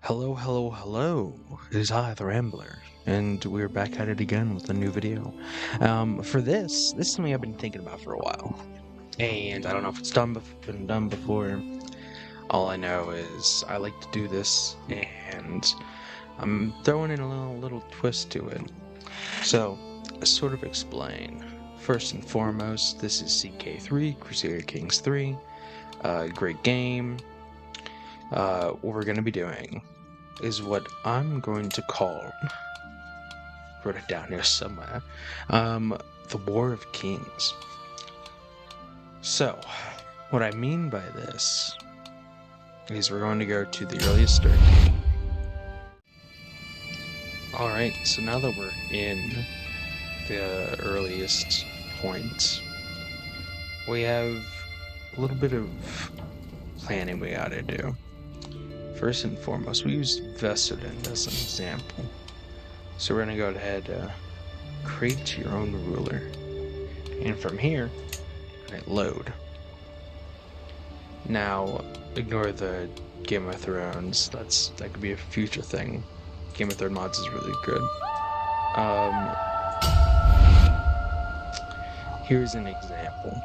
Hello, hello, hello. It is I, the Rambler, and we're back at it again with a new video. For this is something I've been thinking about for a while, and I don't know if it's been done before. All I know is I like to do this, and I'm throwing in a little twist to it. So, sort of explain. First and foremost, this is CK3, Crusader Kings III. Great game. What we're going to be doing is what I'm going to call, wrote it down here somewhere, the War of Kings. So, what I mean by this is we're going to go to the earliest start date. Alright, so now that we're in the earliest point, we have a little bit of planning we gotta do. First and foremost, we use Veserdin as an example. So we're going to go ahead, create your own ruler. And from here, hit load. Now, ignore the Game of Thrones. That could be a future thing. Game of Thrones mods is really good. Here's an example.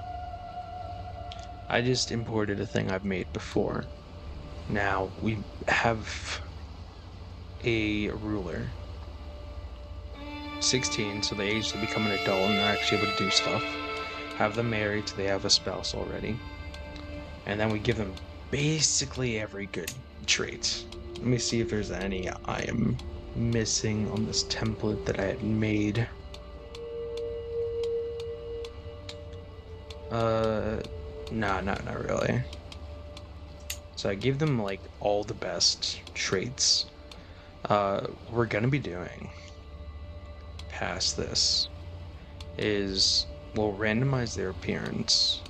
I just imported a thing I've made before. Now, we have a ruler. 16, so they age to become an adult and they're actually able to do stuff. Have them married, so they have a spouse already. And then we give them basically every good trait. Let me see if there's any I am missing on this template that I had made. Nah, not really. So I give them like all the best traits. We're gonna be doing past this is we'll randomize their appearance.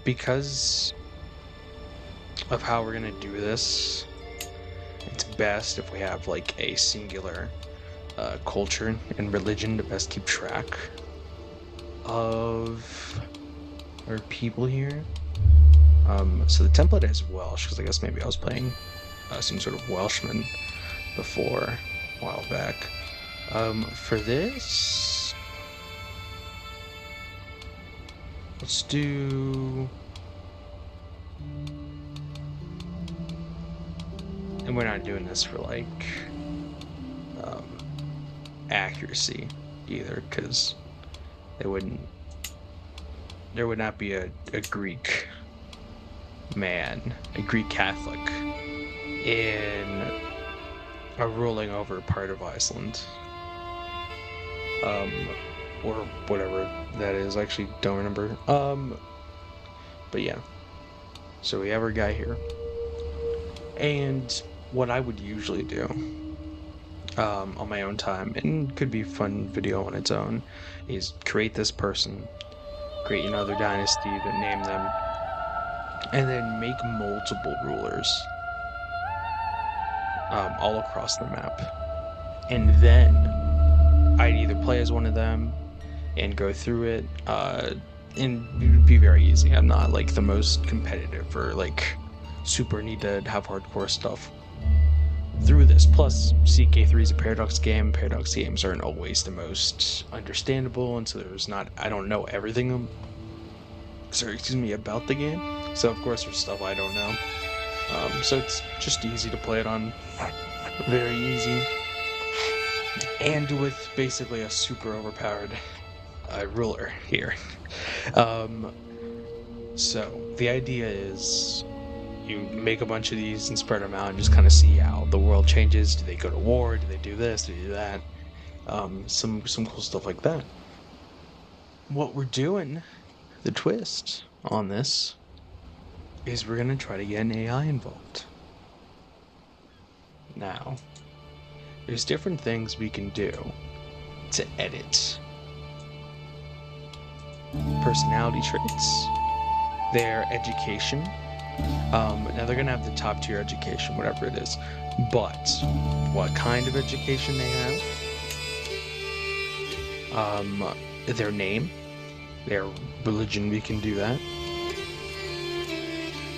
Because of how we're gonna do this, it's best if we have like a singular culture and religion to best keep track of our people here. So the template is Welsh, because I guess maybe I was playing some sort of Welshman before, a while back. For this, let's do, and we're not doing this for like accuracy either, because there would not be a Greek man, a Greek Catholic, in a ruling over part of Iceland. Or whatever that is, I actually don't remember. But yeah. So we have our guy here. And what I would usually do, on my own time, and could be a fun video on its own, is create this person, create another dynasty, then name them, and then make multiple rulers all across the map. And then I'd either play as one of them and go through it, and it would be very easy. I'm not like the most competitive or like super need to have hardcore stuff through this. Plus, CK3 is a Paradox game. Paradox games aren't always the most understandable, and so I don't know everything about the game. So of course there's stuff I don't know. So it's just easy to play it on. Very easy. And with basically a super overpowered ruler here. So the idea is you make a bunch of these and spread them out and just kind of see how the world changes. Do they go to war? Do they do this? Do they do that? Some cool stuff like that. What we're doing, the twist on this, is we're gonna try to get an AI involved. Now, there's different things we can do to edit personality traits, their education. Now they're gonna have the top tier education, whatever it is, but what kind of education they have, their name, their religion, we can do that.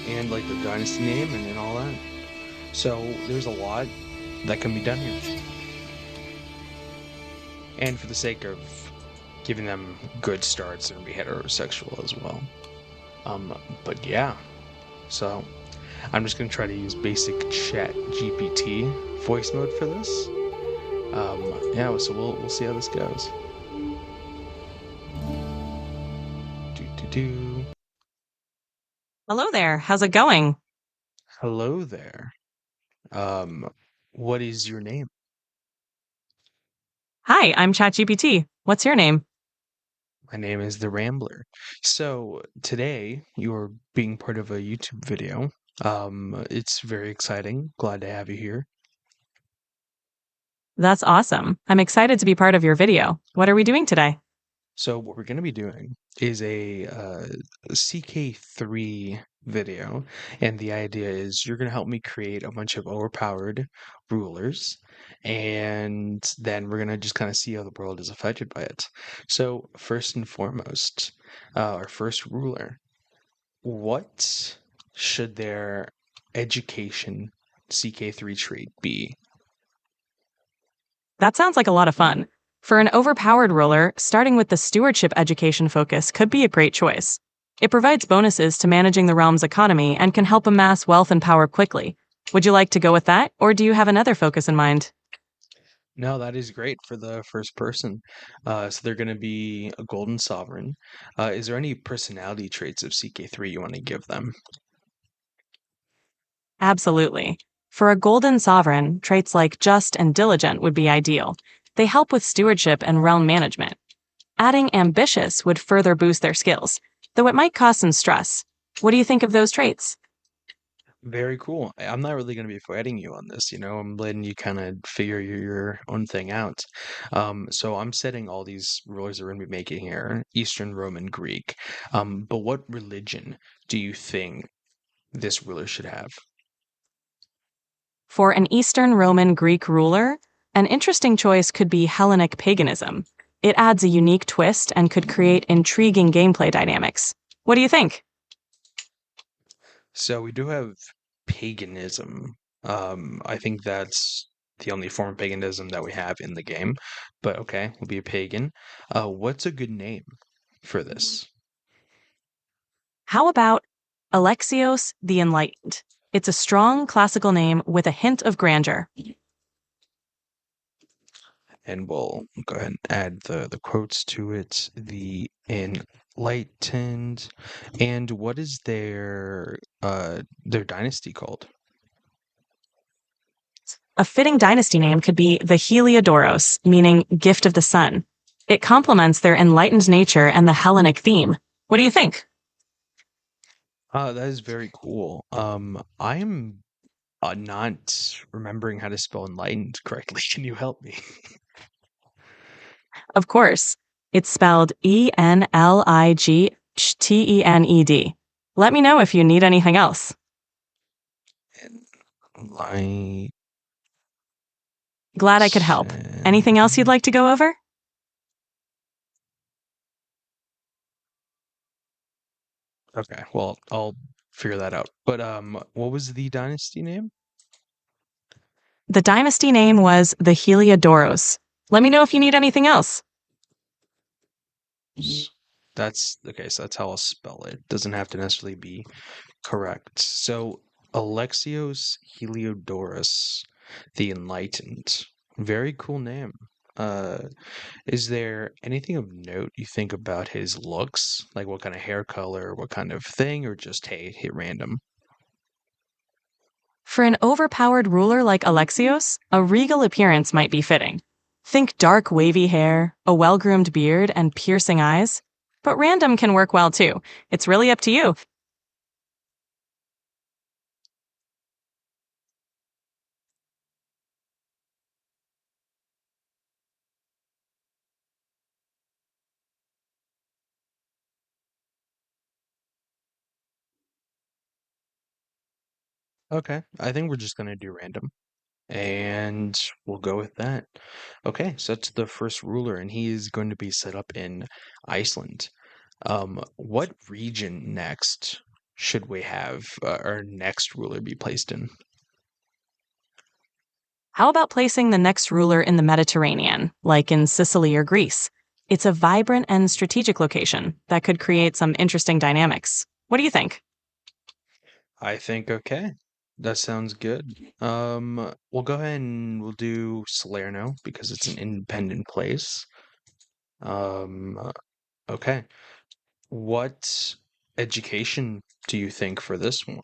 and like the dynasty name and all that. So there's a lot that can be done here. And for the sake of giving them good starts, they're gonna be heterosexual as well. Um, but yeah, so I'm just gonna try to use basic chat GPT voice mode for this. Yeah, so we'll see how this goes. Do do do. Hello there. How's it going? Hello there. Um, what is your name? Hi, I'm ChatGPT. What's your name? My name is The Rambler. So today you're being part of a YouTube video. It's very exciting. Glad to have you here. That's awesome. I'm excited to be part of your video. What are we doing today? So what we're going to be doing is a CK3 video, and the idea is you're going to help me create a bunch of overpowered rulers, and then we're going to just kind of see how the world is affected by it. So first and foremost, our first ruler, what should their education CK3 trait be? That sounds like a lot of fun. For an overpowered ruler, starting with the stewardship education focus could be a great choice. It provides bonuses to managing the realm's economy and can help amass wealth and power quickly. Would you like to go with that, or do you have another focus in mind? No, that is great for the first person. So they're going to be a golden sovereign. Is there any personality traits of CK3 you want to give them? Absolutely. For a golden sovereign, traits like just and diligent would be ideal. They help with stewardship and realm management. Adding ambitious would further boost their skills, though it might cause some stress. What do you think of those traits? Very cool. I'm not really going to be fighting you on this, you know. I'm letting you kind of figure your own thing out. So I'm setting all these rulers that we're going to be making here, Eastern Roman Greek. But what religion do you think this ruler should have? For an Eastern Roman Greek ruler, an interesting choice could be Hellenic paganism. It adds a unique twist and could create intriguing gameplay dynamics. What do you think? So we do have paganism. I think that's the only form of paganism that we have in the game. But okay, we'll be a pagan. What's a good name for this? How about Alexios the Enlightened? It's a strong classical name with a hint of grandeur. And we'll go ahead and add the quotes to it. The enlightened. And what is their dynasty called? A fitting dynasty name could be the Heliodoros, meaning gift of the sun. It complements their enlightened nature and the Hellenic theme. What do you think? That is very cool. I'm not remembering how to spell enlightened correctly. Can you help me? Of course, it's spelled Enligtened. Let me know if you need anything else. Enlightened. Glad I could help. Anything else you'd like to go over? Okay, well, I'll figure that out. But what was the dynasty name? The dynasty name was the Heliodoros. Let me know if you need anything else. That's okay, so that's how I'll spell it. Doesn't have to necessarily be correct. So Alexios Heliodorus the Enlightened. Very cool name. Uh, is there anything of note you think about his looks? Like what kind of hair color, what kind of thing, or just hey, hit random? For an overpowered ruler like Alexios, a regal appearance might be fitting. Think dark wavy hair, a well-groomed beard, and piercing eyes. But random can work well too. It's really up to you. Okay, I think we're just gonna do random. And we'll go with that. Okay, so that's the first ruler, and he is going to be set up in Iceland. What region next? should we have our next ruler be placed in? How about placing the next ruler in the Mediterranean, like in Sicily or Greece? It's a vibrant and strategic location that could create some interesting dynamics. What do you think? I think okay. That sounds good. We'll go ahead and we'll do Salerno because it's an independent place. Um, okay. What education do you think for this one?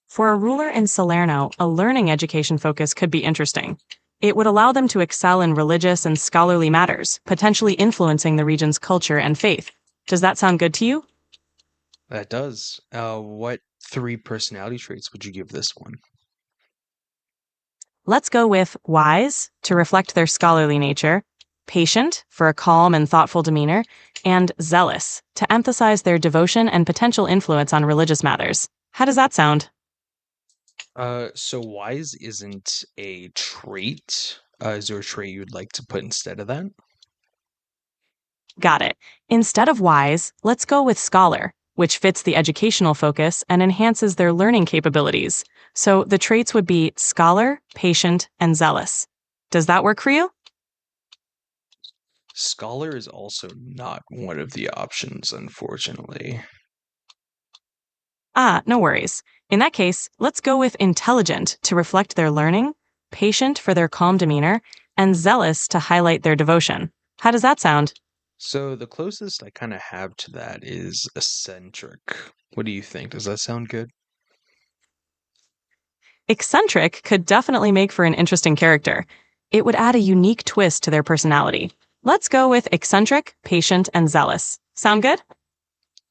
For a ruler in Salerno, a learning education focus could be interesting. It would allow them to excel in religious and scholarly matters, potentially influencing the region's culture and faith. Does that sound good to you? That does. What three personality traits would you give this one? Let's go with wise, to reflect their scholarly nature, patient, for a calm and thoughtful demeanor, and zealous, to emphasize their devotion and potential influence on religious matters. How does that sound? So wise isn't a trait. Is there a trait you'd like to put instead of that? Got it. Instead of wise, let's go with scholar, which fits the educational focus and enhances their learning capabilities. So the traits would be scholar, patient, and zealous. Does that work for you? Scholar is also not one of the options, unfortunately. Ah, no worries. In that case, let's go with intelligent to reflect their learning, patient for their calm demeanor, and zealous to highlight their devotion. How does that sound? So the closest I kind of have to that is eccentric. What do you think? Does that sound good? Eccentric could definitely make for an interesting character. It would add a unique twist to their personality. Let's go with eccentric, patient, and zealous. Sound good?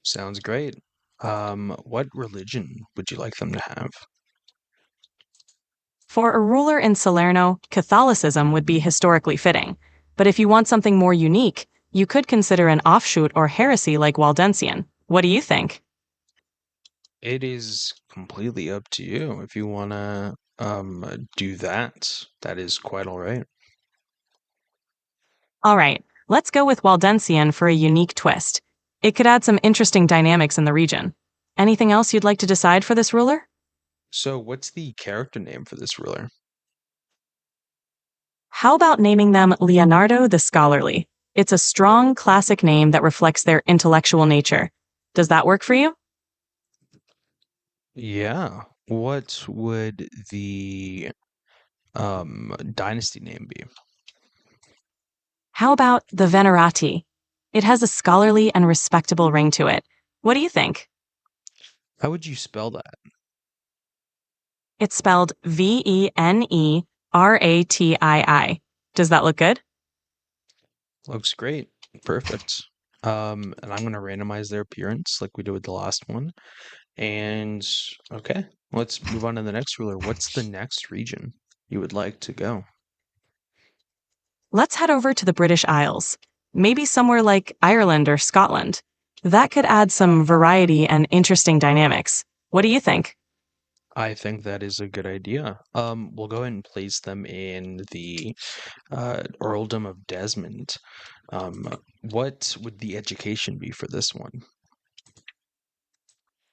Sounds great. What religion would you like them to have? For a ruler in Salerno, Catholicism would be historically fitting. But if you want something more unique, you could consider an offshoot or heresy like Waldensian. What do you think? It is completely up to you. If you want to do that, that is quite all right. All right, let's go with Waldensian for a unique twist. It could add some interesting dynamics in the region. Anything else you'd like to decide for this ruler? So what's the character name for this ruler? How about naming them Leonardo the Scholarly? It's a strong, classic name that reflects their intellectual nature. Does that work for you? Yeah. What would the dynasty name be? How about the Venerati? It has a scholarly and respectable ring to it. What do you think? How would you spell that? It's spelled Veneratii. Does that look good? Looks great. Perfect. And I'm gonna randomize their appearance like we did with the last one. And okay, let's move on to the next ruler. What's the next region you would like to go? Let's head over to the British Isles. Maybe somewhere like Ireland or Scotland. That could add some variety and interesting dynamics. What do you think? I think that is a good idea. We'll go ahead and place them in the Earldom of Desmond. What would the education be for this one?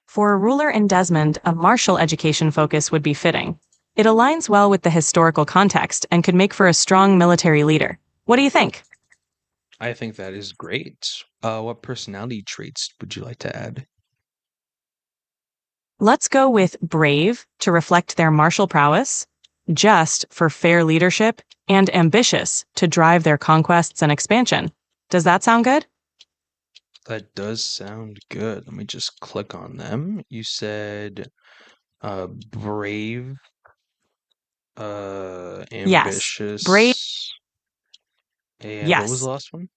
For a ruler in Desmond, a martial education focus would be fitting. It aligns well with the historical context and could make for a strong military leader. What do you think? I think that is great. What personality traits would you like to add? Let's go with brave to reflect their martial prowess, just for fair leadership, and ambitious to drive their conquests and expansion. Does that sound good? That does sound good. Let me just click on them. You said brave, Yes. Brave. ambitious, and what was the Yes. last one?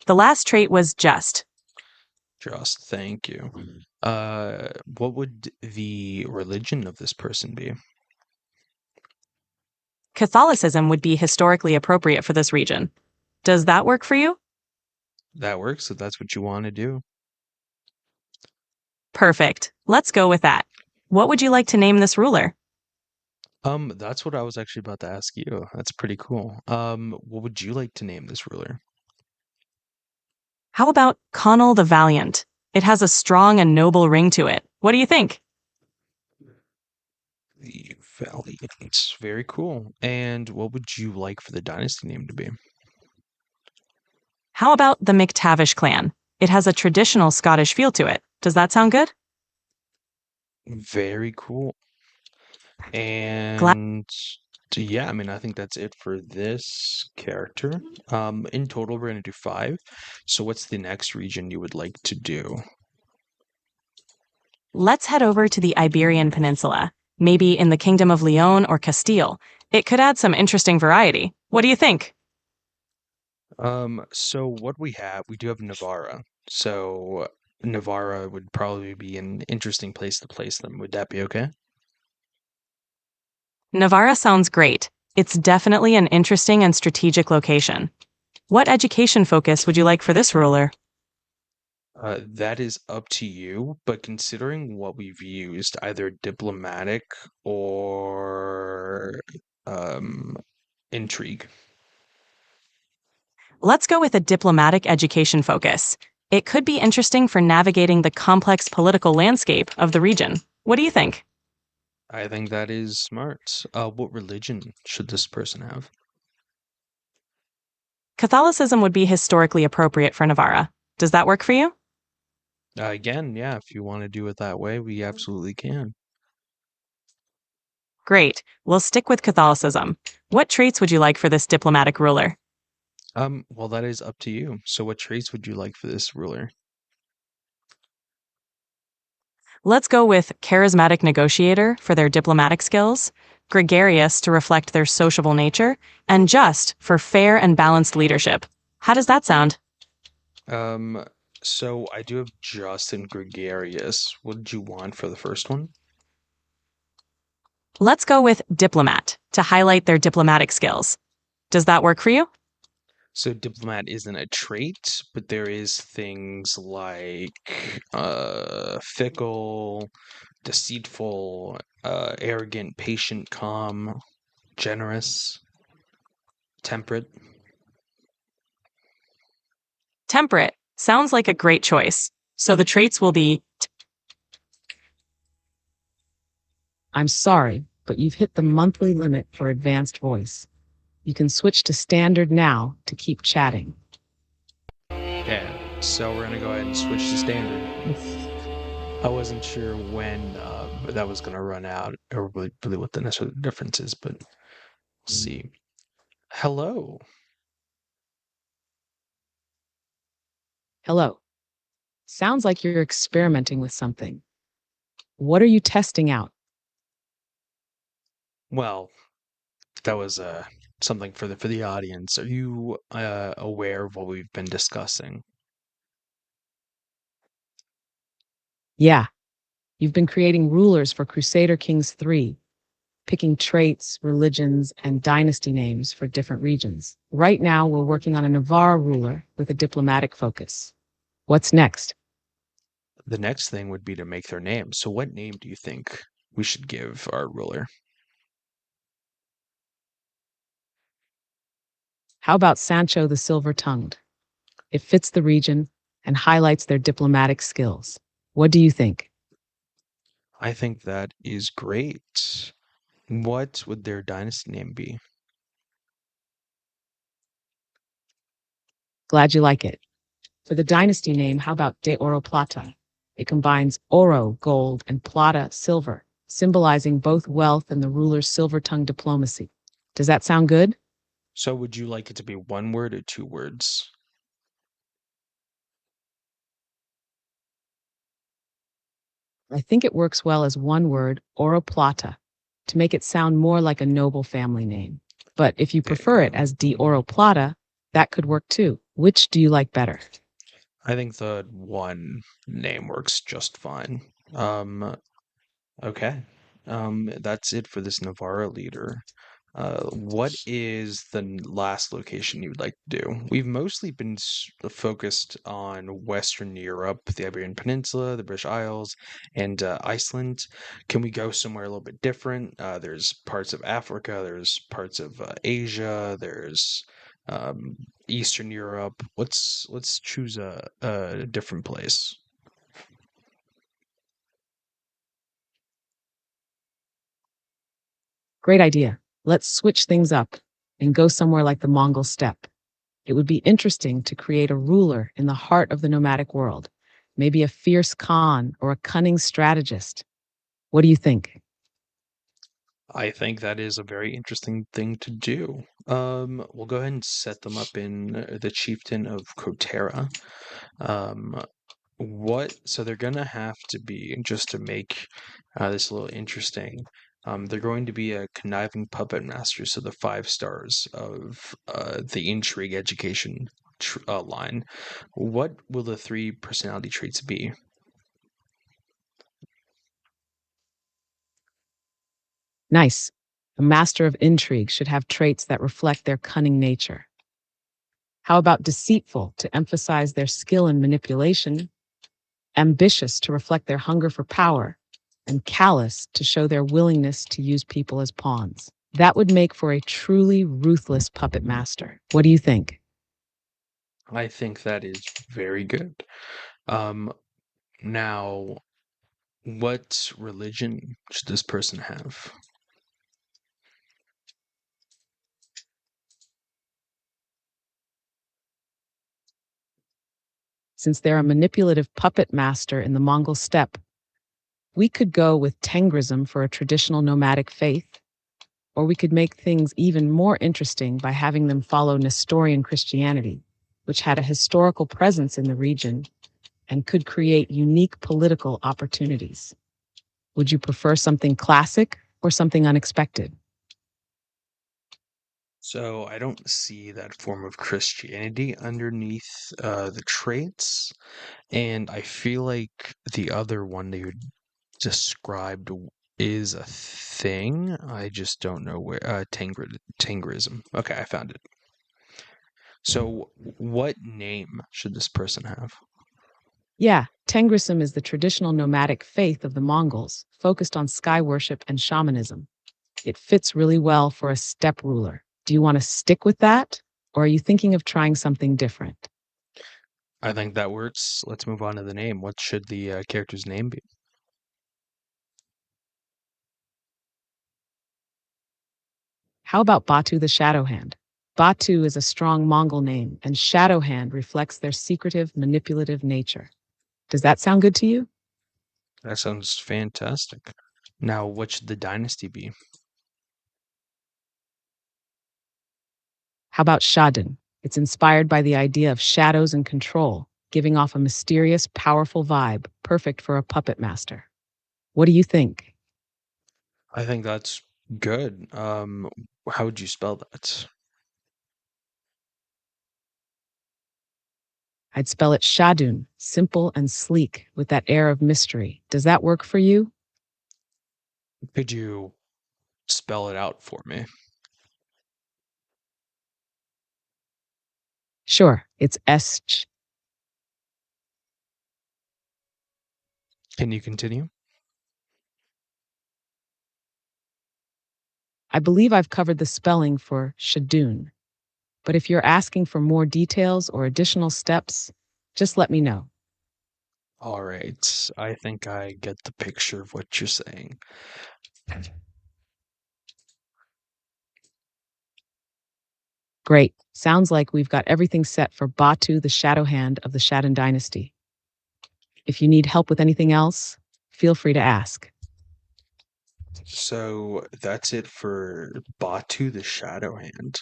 The last trait was just. Just, thank you. What would the religion of this person be? Catholicism would be historically appropriate for this region. Does that work for you? That works if that's what you want to do. Perfect. Let's go with that. What would you like to name this ruler? That's what I was actually about to ask you. That's pretty cool. What would you like to name this ruler? How about Conall the Valiant? It has a strong and noble ring to it. What do you think? The Valiant. Very cool. And what would you like for the dynasty name to be? How about the McTavish clan? It has a traditional Scottish feel to it. Does that sound good? Very cool. Glad. And yeah, I mean, I think that's it for this character. In total, we're gonna do five. So what's the next region you would like to do? Let's head over to the Iberian Peninsula, maybe in the Kingdom of Leon or Castile. It could add some interesting variety. What do you think? So what we do have Navarra. So Navarra would probably be an interesting place to place them. Would that be okay? Navarra sounds great. It's definitely an interesting and strategic location. What education focus would you like for this ruler? That is up to you, but considering what we've used, either diplomatic or um, intrigue. Let's go with a diplomatic education focus. It could be interesting for navigating the complex political landscape of the region. What do you think? I think that is smart. What religion should this person have? Catholicism would be historically appropriate for Navarra. Does that work for you? Again, yeah, if you want to do it that way, we absolutely can. Great. We'll stick with Catholicism. What traits would you like for this diplomatic ruler? Well, that is up to you. So what traits would you like for this ruler? Let's go with charismatic negotiator for their diplomatic skills, gregarious to reflect their sociable nature, and just for fair and balanced leadership. How does that sound? Um, so I do have Justin Gregarious. What did you want for the first one? Let's go with diplomat to highlight their diplomatic skills. Does that work for you? So diplomat isn't a trait, but there is things like fickle, deceitful, arrogant, patient, calm, generous, temperate. Temperate sounds like a great choice. So the traits will be I'm sorry, but you've hit the monthly limit for advanced voice. You can switch to standard now to keep chatting. Yeah, so we're gonna go ahead and switch to standard. I wasn't sure when that was gonna run out, or really what the necessary difference is, but we'll see. Hello. Hello. Sounds like you're experimenting with something. What are you testing out? Well, that was something for the audience. Are you aware of what we've been discussing? Yeah, you've been creating rulers for Crusader Kings III, picking traits, religions, and dynasty names for different regions. Right now, we're working on a Navarre ruler with a diplomatic focus. What's next? The next thing would be to make their name. So what name do you think we should give our ruler? How about Sancho the Silver-Tongued? It fits the region and highlights their diplomatic skills. What do you think? I think that is great. What would their dynasty name be? Glad you like it. For the dynasty name, how about De Oro Plata? It combines oro, gold, and plata, silver, symbolizing both wealth and the ruler's silver-tongued diplomacy. Does that sound good? So would you like it to be one word or two words? I think it works well as one word, Oro Plata, to make it sound more like a noble family name. But if you prefer it as De Oro Plata, that could work too. Which do you like better? I think the one name works just fine. Okay. That's it for this Navarra leader. What is the last location you would like to do? We've mostly been focused on Western Europe, the Iberian Peninsula, the British Isles, and Iceland. Can we go somewhere a little bit different? There's parts of Africa, there's parts of Asia, there's um, Eastern Europe. Let's choose a different place. Great idea. Let's switch things up and go somewhere like the Mongol steppe. It would be interesting to create a ruler in the heart of the nomadic world, maybe a fierce Khan or a cunning strategist. What do you think? I think that is a very interesting thing to do. We'll go ahead and set them up in the chieftain of Kotera. Um, so they're gonna have to be, just to make this a little interesting. They're going to be a conniving puppet master, so the 5 stars of the intrigue education line. What will the 3 personality traits be? Nice. A master of intrigue should have traits that reflect their cunning nature. How about deceitful to emphasize their skill in manipulation, ambitious to reflect their hunger for power, and callous to show their willingness to use people as pawns? That would make for a truly ruthless puppet master. What do you think? I think that is very good. Um, Now, what religion should this person have? Since they're a manipulative puppet master in the Mongol steppe, we could go with Tengrism for a traditional nomadic faith, or we could make things even more interesting by having them follow Nestorian Christianity, which had a historical presence in the region and could create unique political opportunities. Would you prefer something classic or something unexpected? So I don't see that form of Christianity underneath the traits, and I feel like the other one that you described is a thing. I just don't know where. Tengrism. Okay, I found it. So, what name should this person have? Yeah, Tengrism is the traditional nomadic faith of the Mongols, focused on sky worship and shamanism. It fits really well for a steppe ruler. Do you want to stick with that, or are you thinking of trying something different? I think that works. Let's move on to the name. What should the character's name be? How about Batu the Shadow Hand? Batu is a strong Mongol name, and Shadow Hand reflects their secretive, manipulative nature. Does that sound good to you? That sounds fantastic. Now, what should the dynasty be? How about Shadun? It's inspired by the idea of shadows and control, giving off a mysterious, powerful vibe, perfect for a puppet master. What do you think? I think that's good. How would you spell that? I'd spell it Shadun, simple and sleek, with that air of mystery. Does that work for you? Could you spell it out for me? Sure, it's Esch. Can you continue? I believe I've covered the spelling for Shadun, but if you're asking for more details or additional steps, just let me know. All right. I think I get the picture of what you're saying. Great. Sounds like we've got everything set for Batu, the shadow hand of the Shadun dynasty. If you need help with anything else, feel free to ask. So that's it for Batu the Shadow Hand.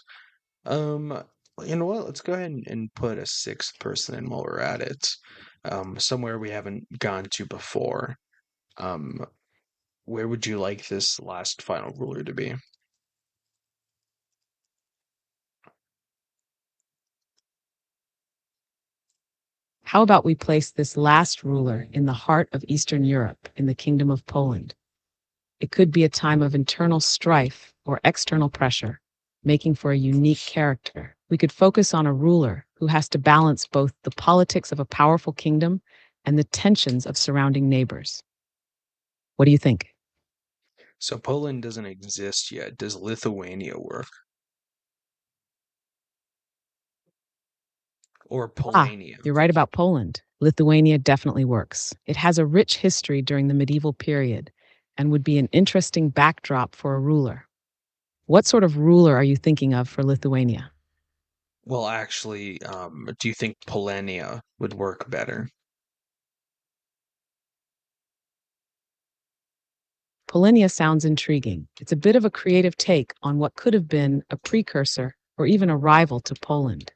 Um, you know what? Let's go ahead and put a 6th person in while we're at it. Somewhere we haven't gone to before. Um, where would you like this last final ruler to be? How about we place this last ruler in the heart of Eastern Europe, in the Kingdom of Poland? It could be a time of internal strife or external pressure, making for a unique character. We could focus on a ruler who has to balance both the politics of a powerful kingdom and the tensions of surrounding neighbors. What do you think? So Poland doesn't exist yet. Does Lithuania work? Or Polania? You're right about Poland. Lithuania definitely works. It has a rich history during the medieval period and would be an interesting backdrop for a ruler. What sort of ruler are you thinking of for Lithuania? Well, actually, do you think Polania would work better? Polania sounds intriguing. It's a bit of a creative take on what could have been a precursor or even a rival to Poland.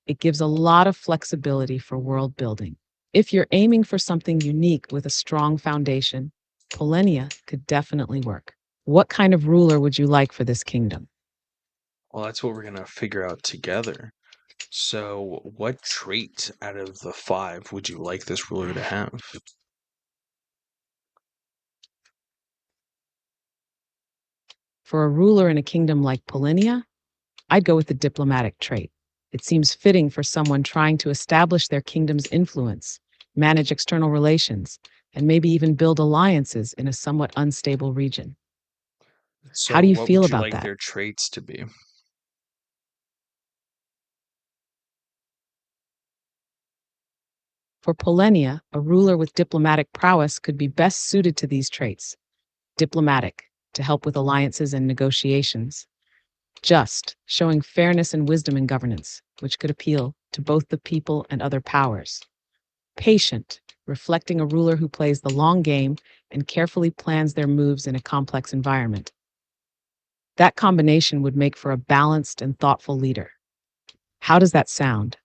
It gives a lot of flexibility for world building. If you're aiming for something unique with a strong foundation, Polania could definitely work. What kind of ruler would you like for this kingdom? Well, that's what we're gonna figure out together. So, what trait out of the 5 would you like this ruler to have? For a ruler in a kingdom like Polania, I'd go with the diplomatic trait. It seems fitting for someone trying to establish their kingdom's influence, manage external relations, and maybe even build alliances in a somewhat unstable region. How So, do you what feel would you about like that? their traits to be? For Polania, a ruler with diplomatic prowess could be best suited to these traits. Diplomatic, to help with alliances and negotiations. Just, showing fairness and wisdom in governance, which could appeal to both the people and other powers. Patient, reflecting a ruler who plays the long game and carefully plans their moves in a complex environment. That combination would make for a balanced and thoughtful leader. How does that sound?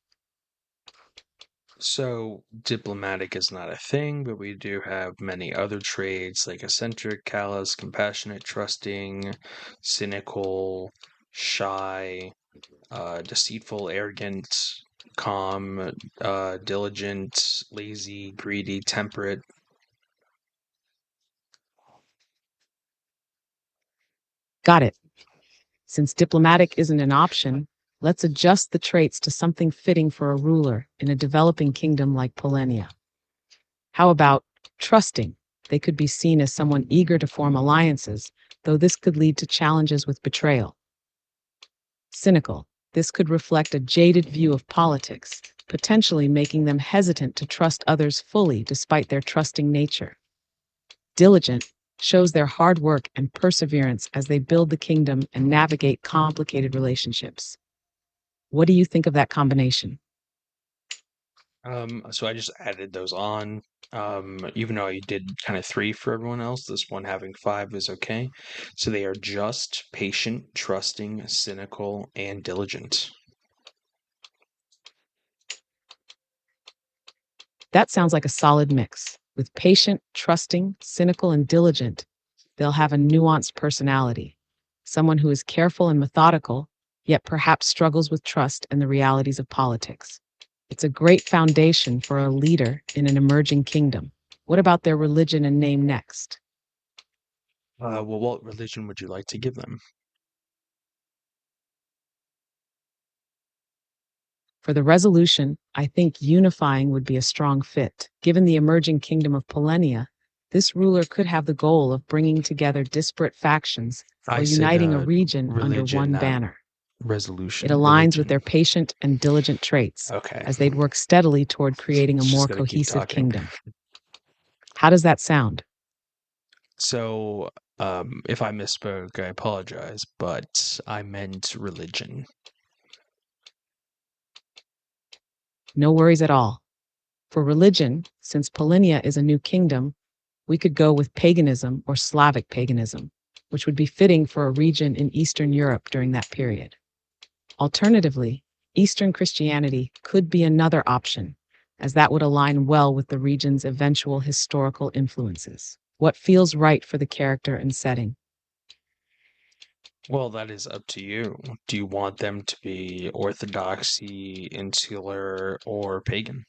So, diplomatic is not a thing, but we do have many other traits like eccentric, callous, compassionate, trusting, cynical, shy, deceitful, arrogant, calm, diligent, lazy, greedy, temperate. Got it. Since diplomatic isn't an option, let's adjust the traits to something fitting for a ruler in a developing kingdom like Polania. How about trusting? They could be seen as someone eager to form alliances, though this could lead to challenges with betrayal. Cynical. This could reflect a jaded view of politics, potentially making them hesitant to trust others fully despite their trusting nature. Diligent shows their hard work and perseverance as they build the kingdom and navigate complicated relationships. What do you think of that combination? So I just added those on. Even though you did kind of 3 for everyone else, this one having 5 is okay. So they are just, patient, trusting, cynical, and diligent. That sounds like a solid mix. With patient, trusting, cynical, and diligent, they'll have a nuanced personality. Someone who is careful and methodical, yet perhaps struggles with trust and the realities of politics. It's a great foundation for a leader in an emerging kingdom. What about their religion and name next? Well, what religion would you like to give them? For the resolution, I think unifying would be a strong fit. Given the emerging kingdom of Polenia, this ruler could have the goal of bringing together disparate factions I or said uniting a region under religion, one not banner. It resolution. aligns with Religion. their patient and diligent traits, Okay. as they'd work steadily toward creating a Just more gotta keep cohesive talking. kingdom. How does that sound? So, if I misspoke, I apologize, but I meant religion. No worries at all. For religion, since Polenia is a new kingdom, we could go with paganism or Slavic paganism, which would be fitting for a region in Eastern Europe during that period. Alternatively, Eastern Christianity could be another option, as that would align well with the region's eventual historical influences. What feels right for the character and setting? Well, that is up to you. Do you want them to be orthodoxy, insular, or pagan?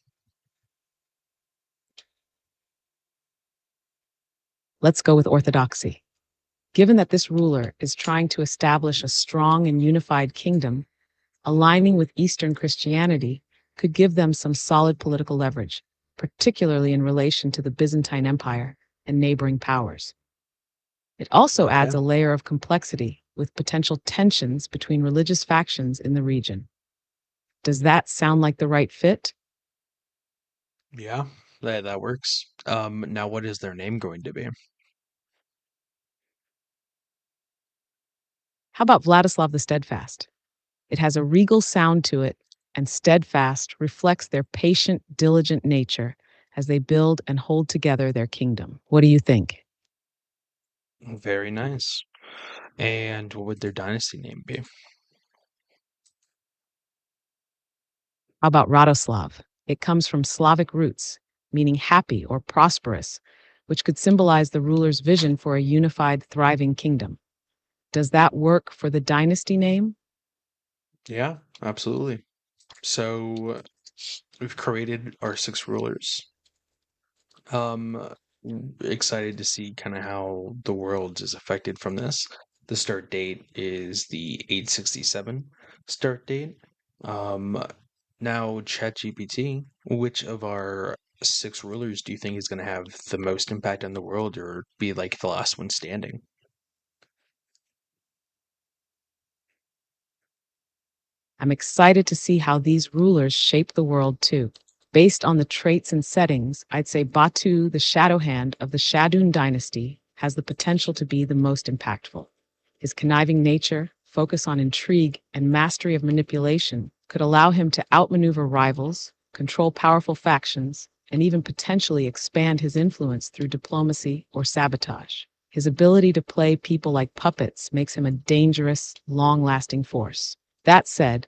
Let's go with orthodoxy. Given that this ruler is trying to establish a strong and unified kingdom, aligning with Eastern Christianity could give them some solid political leverage, particularly in relation to the Byzantine Empire and neighboring powers. It also Okay. adds a layer of complexity with potential tensions between religious factions in the region. Does that sound like the right fit? Yeah, that works. Now what is their name going to be? How about Vladislav the Steadfast? It has a regal sound to it, and steadfast reflects their patient, diligent nature as they build and hold together their kingdom. What do you think? Very nice. And what would their dynasty name be? How about Radoslav? It comes from Slavic roots, meaning happy or prosperous, which could symbolize the ruler's vision for a unified, thriving kingdom. Does that work for the dynasty name? Yeah, absolutely. So we've created our six rulers. Um, Excited to see kind of how the world is affected from this. The start date is the 867 start date. Um, Now, ChatGPT, which of our six rulers do you think is going to have the most impact on the world or be like the last one standing? I'm excited to see how these rulers shape the world too. Based on the traits and settings, I'd say Batu, the shadow hand of the Shadun dynasty, has the potential to be the most impactful. His conniving nature, focus on intrigue, and mastery of manipulation could allow him to outmaneuver rivals, control powerful factions, and even potentially expand his influence through diplomacy or sabotage. His ability to play people like puppets makes him a dangerous, long-lasting force. That said,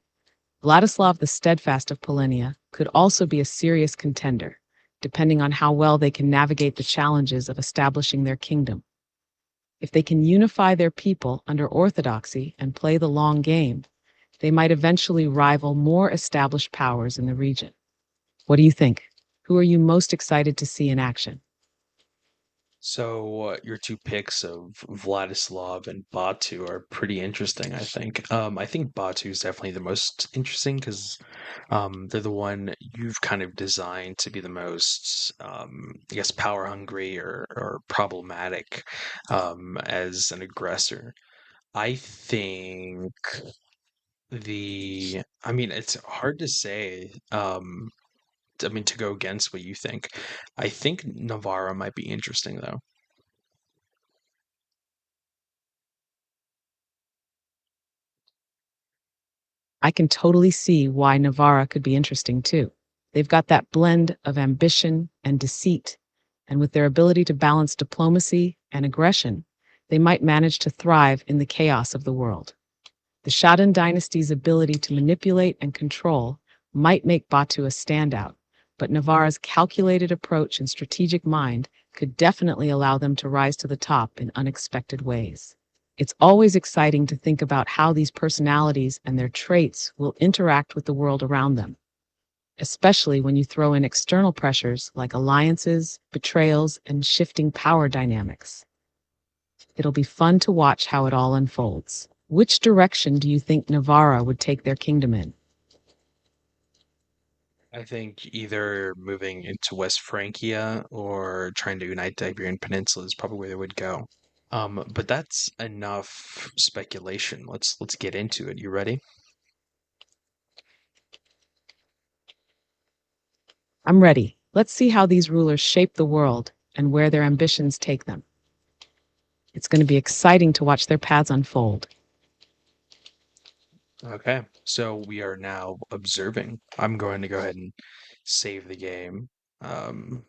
Vladislav the Steadfast of Polenia could also be a serious contender, depending on how well they can navigate the challenges of establishing their kingdom. If they can unify their people under orthodoxy and play the long game, they might eventually rival more established powers in the region. What do you think? Who are you most excited to see in action? So your two picks of Vladislav and Batu are pretty interesting, I think. I think Batu is definitely the most interesting because they're the one you've kind of designed to be the most, I guess, power hungry or problematic as an aggressor. I think I mean, it's hard to say. I mean, to go against what you think. I think Navarra might be interesting though. I can totally see why Navarra could be interesting too. They've got that blend of ambition and deceit, and with their ability to balance diplomacy and aggression, they might manage to thrive in the chaos of the world. The Shadun dynasty's ability to manipulate and control might make Batu a standout, but Navarra's calculated approach and strategic mind could definitely allow them to rise to the top in unexpected ways. It's always exciting to think about how these personalities and their traits will interact with the world around them, especially when you throw in external pressures like alliances, betrayals, and shifting power dynamics. It'll be fun to watch how it all unfolds. Which direction do you think Navarra would take their kingdom in? I think either moving into West Francia or trying to unite the Iberian Peninsula is probably where they would go. But that's enough speculation. Let's get into it. You ready? I'm ready. Let's see how these rulers shape the world and where their ambitions take them. It's going to be exciting to watch their paths unfold. Okay, so we are now observing. I'm going to go ahead and save the game. Um,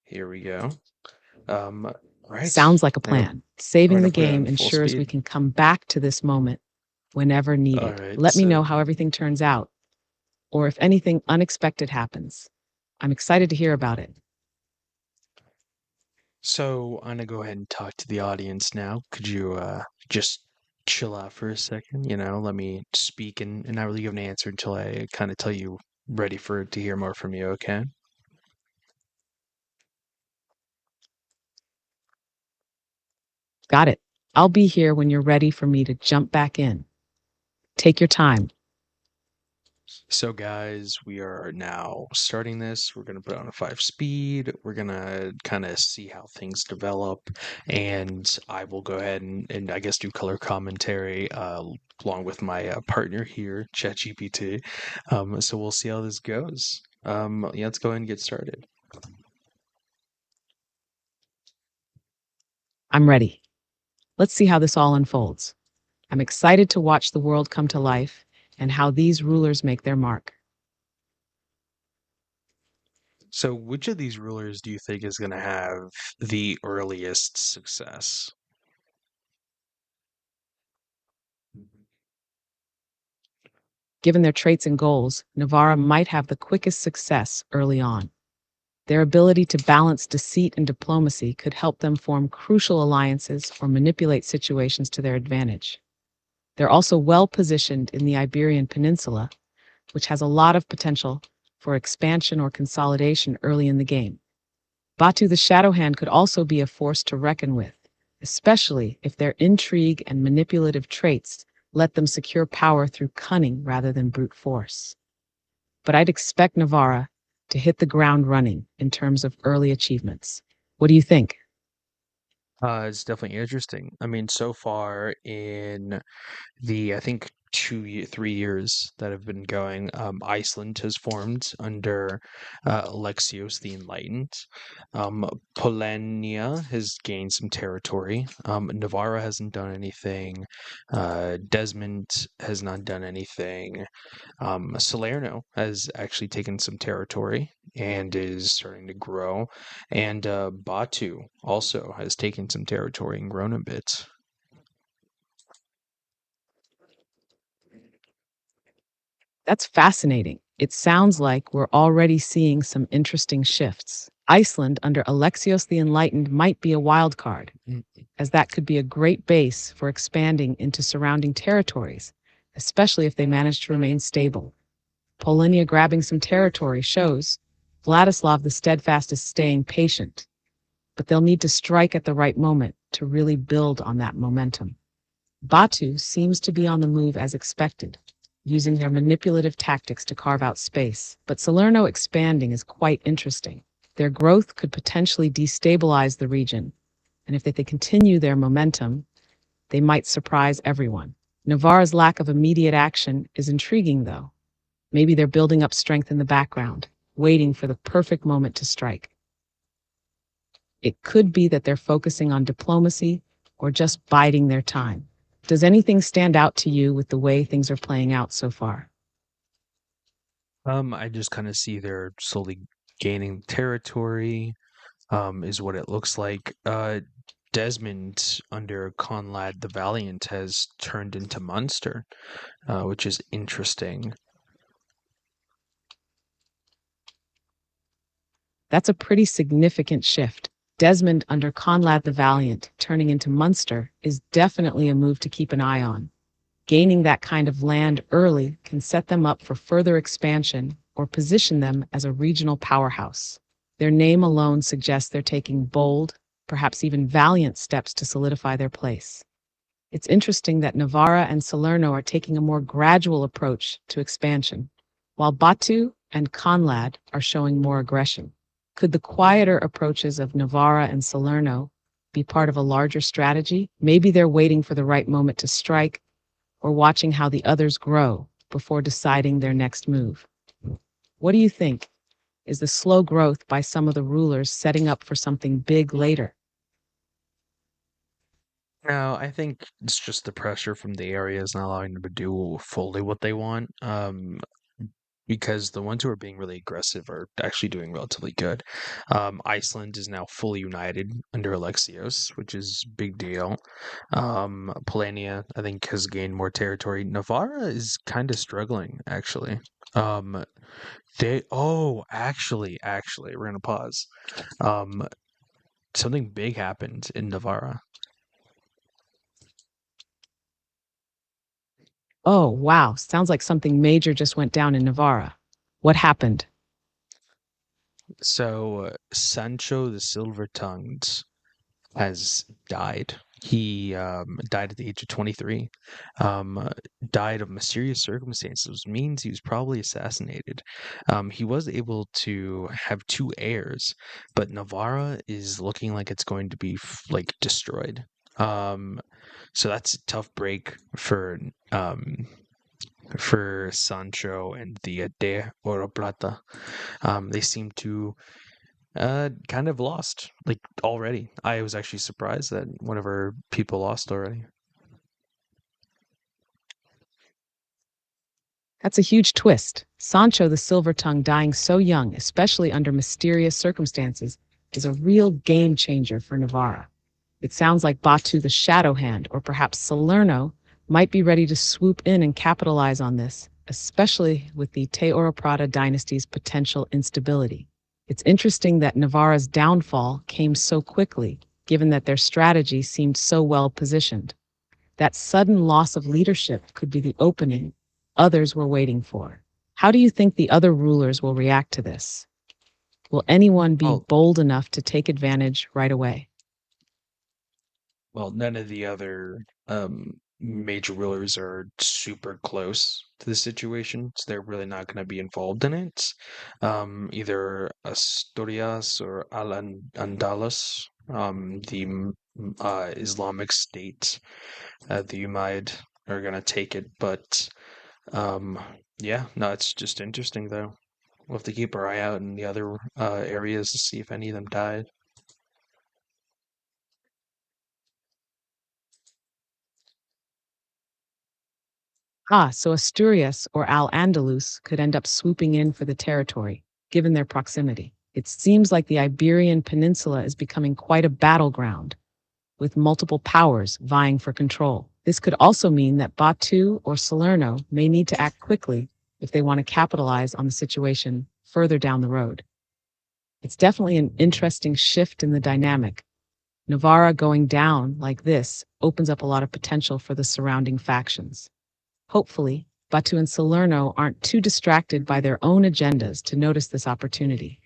Here we go. Um, right. Sounds like a Yep. plan. I'm Saving gonna the put it on game full ensures we speed. can come back to this moment whenever All needed. right, Let me know so how everything turns out, or if anything unexpected happens. I'm excited to hear about it. I'm gonna go ahead and talk to the audience now. Could you just chill out for a second? Let me speak and not really give an answer until I kind of tell you ready for to hear more from you, okay? Got it. I'll be here when you're ready for me to jump back in. Take your time. So guys, we are now starting this. We're going to put on a 5 speed. We're going to kind of see how things develop, and I will go ahead and I guess do color commentary along with my partner here, ChatGPT. So we'll see how this goes. Yeah, let's go ahead and get started. I'm ready. Let's see how this all unfolds. I'm excited to watch the world come to life and how these rulers make their mark. So which of these rulers do you think is going to have the earliest success? Given their traits and goals, Navarra might have the quickest success early on. Their ability to balance deceit and diplomacy could help them form crucial alliances or manipulate situations to their advantage. They're also well positioned in the Iberian Peninsula, which has a lot of potential for expansion or consolidation early in the game. Batu the Shadow Hand could also be a force to reckon with, especially if their intrigue and manipulative traits let them secure power through cunning rather than brute force. But I'd expect Navarra to hit the ground running in terms of early achievements. What do you think? It's definitely interesting. I mean, so far in I think 3 years that have been going, Iceland has formed under Alexios the Enlightened. Polania has gained some territory. Navarra hasn't done anything. Desmond has not done anything. Salerno has actually taken some territory and is starting to grow. And Batu also has taken some territory and grown a bit. That's fascinating. It sounds like we're already seeing some interesting shifts. Iceland under Alexios the Enlightened might be a wild card, as that could be a great base for expanding into surrounding territories, especially if they manage to remain stable. Polonia grabbing some territory shows Vladislav the Steadfast is staying patient, but they'll need to strike at the right moment to really build on that momentum. Batu seems to be on the move as expected, using their manipulative tactics to carve out space, but Salerno expanding is quite interesting. Their growth could potentially destabilize the region, and if they continue their momentum, they might surprise everyone. Navarra's lack of immediate action is intriguing, though. Maybe they're building up strength in the background, waiting for the perfect moment to strike. It could be that they're focusing on diplomacy or just biding their time. Does anything stand out to you with the way things are playing out so far? I just kind of see they're slowly gaining territory, is what it looks like. Desmond under Conrad the Valiant has turned into Munster, which is interesting. That's a pretty significant shift. Desmond under Conrad the Valiant turning into Munster is definitely a move to keep an eye on. Gaining that kind of land early can set them up for further expansion or position them as a regional powerhouse. Their name alone suggests they're taking bold, perhaps even valiant steps to solidify their place. It's interesting that Navarra and Salerno are taking a more gradual approach to expansion, while Batu and Conrad are showing more aggression. Could the quieter approaches of Navarra and Salerno be part of a larger strategy? Maybe they're waiting for the right moment to strike, or watching how the others grow before deciding their next move. What do you think? Is the slow growth by some of the rulers setting up for something big later? No, I think it's just the pressure from the areas not allowing them to do fully what they want. Because the ones who are being really aggressive are actually doing relatively good. Iceland is now fully united under Alexios, which is big deal. Polania, I think, has gained more territory. Navarra is kind of struggling, actually. Um, actually, we're gonna pause. Um, Something big happened in Navarra. Oh, wow, sounds like something major just went down in Navarra. What happened? So Sancho the Silver-Tongued has died. He died at the age of 23. Died of mysterious circumstances, which means he was probably assassinated. He was able to have two heirs, but Navarra is looking like it's going to be like destroyed. So that's a tough break for Sancho and the De Oro Plata. They seem to kind of lost, like, already. I was actually surprised that one of our people lost already. That's a huge twist. Sancho the Silver-Tongue dying so young, especially under mysterious circumstances, is a real game changer for Navarra. It sounds like Batu the Shadow Hand, or perhaps Salerno, might be ready to swoop in and capitalize on this, especially with the Te Oro Prata dynasty's potential instability. It's interesting that Navarra's downfall came so quickly, given that their strategy seemed so well positioned. That sudden loss of leadership could be the opening others were waiting for. How do you think the other rulers will react to this? Will anyone be Well, bold enough to take advantage right away? well, none of the other major rulers are super close to the situation, so they're really not going to be involved in it. Either Asturias or Al-Andalus, the Islamic State, the Umayyad, are going to take it, but Um, yeah, no, it's just interesting though. We'll have to keep our eye out in the other areas to see if any of them died. So Asturias or Al-Andalus could end up swooping in for the territory, given their proximity. It seems like the Iberian Peninsula is becoming quite a battleground, with multiple powers vying for control. This could also mean that Batu or Salerno may need to act quickly if they want to capitalize on the situation further down the road. It's definitely an interesting shift in the dynamic. Navarra going down like this opens up a lot of potential for the surrounding factions. Hopefully, Batu and Salerno aren't too distracted by their own agendas to notice this opportunity.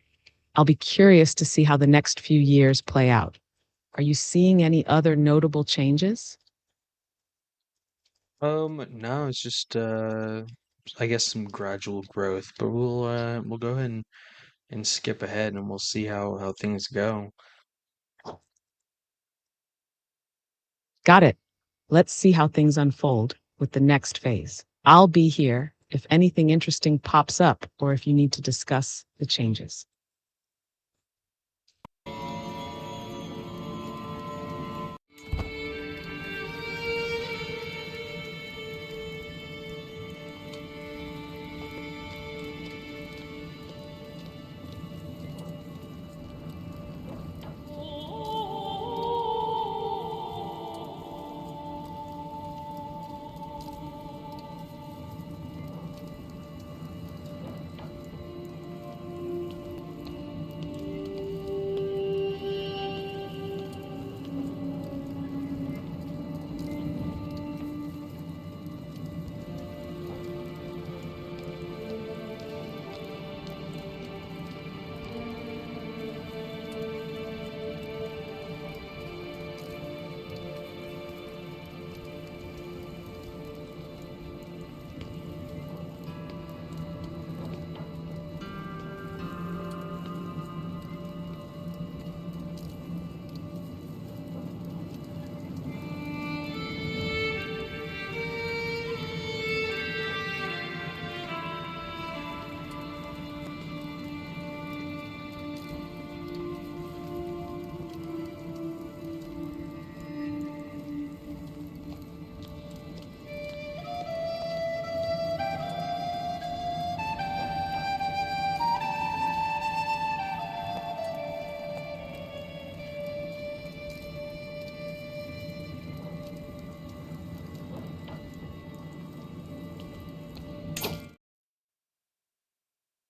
I'll be curious to see how the next few years play out. Are you seeing any other notable changes? No, it's just I guess some gradual growth, but we'll go ahead and skip ahead and we'll see how things go. Got it. Let's see how things unfold with the next phase. I'll be here if anything interesting pops up or if you need to discuss the changes.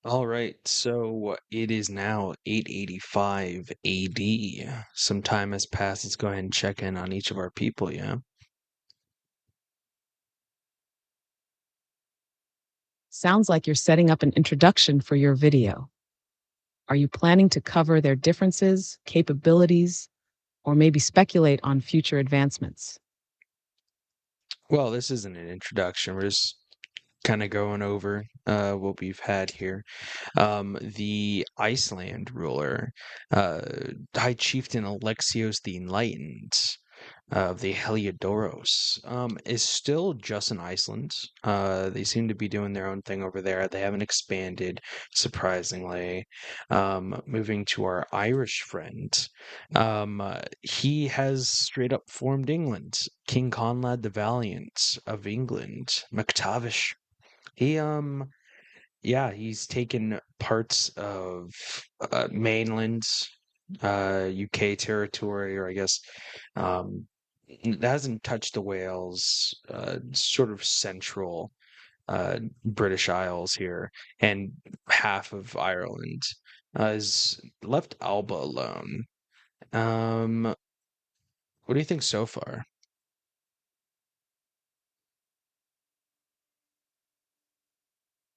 All right, so it is now 885 AD. Some time has passed. Let's go ahead and check in on each of our people, yeah? Sounds like you're setting up an introduction for your video. Are you planning to cover their differences, capabilities, or maybe speculate on future advancements? Well, this isn't an introduction. We're just kind of going over what we've had here. The Iceland ruler, uh, High Chieftain Alexios the Enlightened of the Heliodoros, is still just in Iceland. They seem to be doing their own thing over there. They haven't expanded, surprisingly. Moving to our Irish friend, he has straight up formed England. King Conrad the Valiant of England, MacTavish. He yeah, he's taken parts of mainland UK territory, or I guess it hasn't touched the Wales, sort of central British Isles here, and half of Ireland. Has left Alba alone. What do you think so far?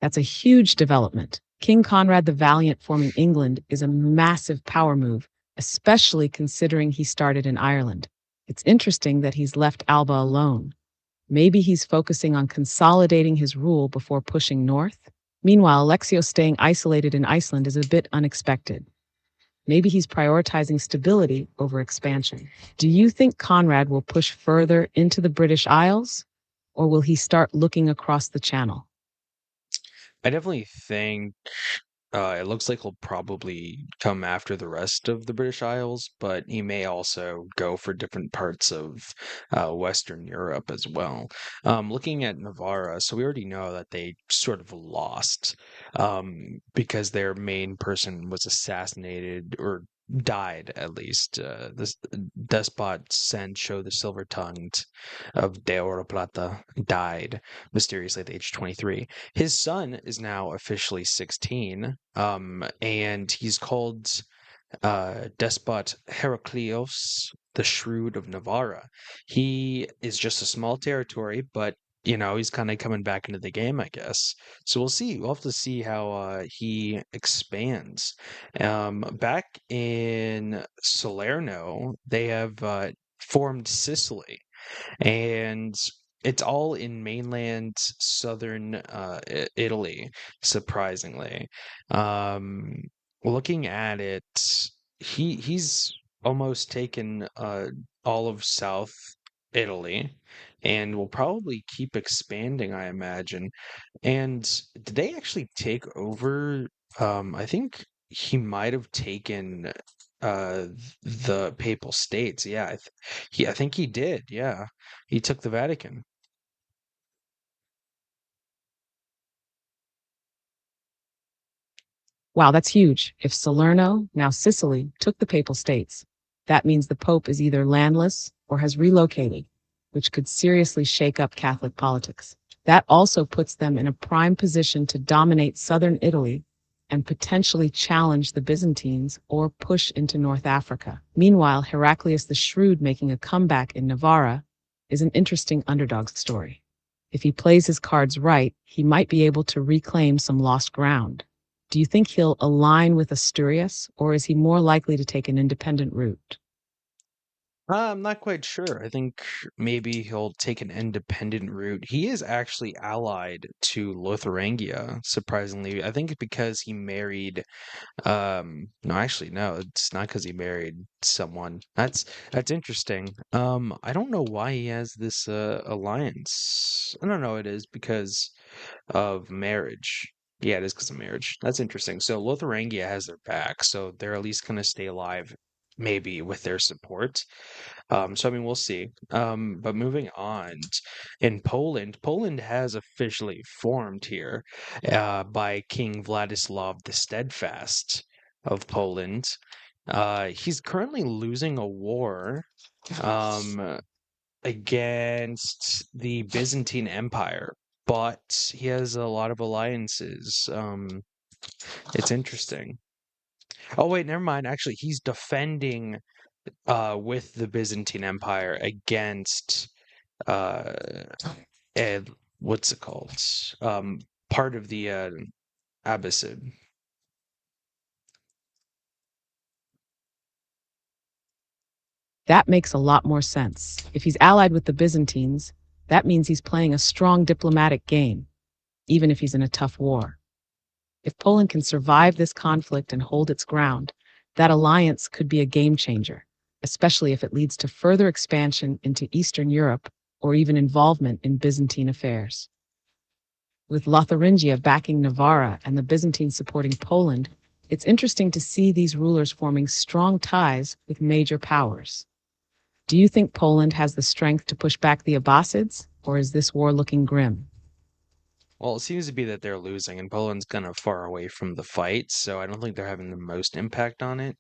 That's a huge development. King Conrad the Valiant forming England is a massive power move, especially considering he started in Ireland. It's interesting that he's left Alba alone. Maybe he's focusing on consolidating his rule before pushing north. Meanwhile, Alexios staying isolated in Iceland is a bit unexpected. Maybe he's prioritizing stability over expansion. Do you think Conrad will push further into the British Isles, or will he start looking across the Channel? I definitely think it looks like he'll probably come after the rest of the British Isles, but he may also go for different parts of Western Europe as well. Looking at Navarra, so we already know that they sort of lost because their main person was assassinated or died at least. This despot Sancho the Silver-Tongued of De Oro Plata died mysteriously at the age of 23. His son is now officially 16, and he's called Despot Heraclius the Shrewd of Navarra. He is just a small territory, but he's kind of coming back into the game, I guess. So we'll see. We'll have to see how he expands. Back in Salerno, they have formed Sicily, and it's all in mainland southern Italy, surprisingly. Um, Looking at it, he's almost taken all of South Italy, and will probably keep expanding, I imagine. And did they actually take over? I think he might have taken the Papal States. Yeah, I think he did. Yeah, he took the Vatican. Wow, that's huge. If Salerno, now Sicily, took the Papal States, that means the Pope is either landless or has relocated, which could seriously shake up Catholic politics. That also puts them in a prime position to dominate southern Italy and potentially challenge the Byzantines or push into North Africa. Meanwhile, Heraclius the Shrewd making a comeback in Navarra is an interesting underdog story. If he plays his cards right, he might be able to reclaim some lost ground. Do you think he'll align with Asturias, or is he more likely to take an independent route? I'm not quite sure. I think maybe he'll take an independent route. He is actually allied to Lotharingia, surprisingly. I think because he married no, actually no, it's not because he married someone. That's interesting. I don't know why he has this alliance. I don't know, it is because of marriage. Yeah, it is because of marriage. That's interesting. So Lotharingia has their back, so they're at least gonna stay alive, maybe with their support. So I mean, we'll see. But moving on, in Poland, Poland has officially formed here, by King Vladislav the Steadfast of Poland. He's currently losing a war, um, against the Byzantine Empire, but he has a lot of alliances. It's interesting. Oh wait, never mind. Actually, he's defending with the Byzantine Empire against uh what's it called? Um Part of the Abbasid. That makes a lot more sense. If he's allied with the Byzantines, that means he's playing a strong diplomatic game, even if he's in a tough war. If Poland can survive this conflict and hold its ground, that alliance could be a game changer, especially if it leads to further expansion into Eastern Europe or even involvement in Byzantine affairs. With Lotharingia backing Navarra and the Byzantines supporting Poland, it's interesting to see these rulers forming strong ties with major powers. Do you think Poland has the strength to push back the Abbasids, or is this war looking grim? Well, it seems to be that they're losing, and Poland's kind of far away from the fight, so I don't think they're having the most impact on it.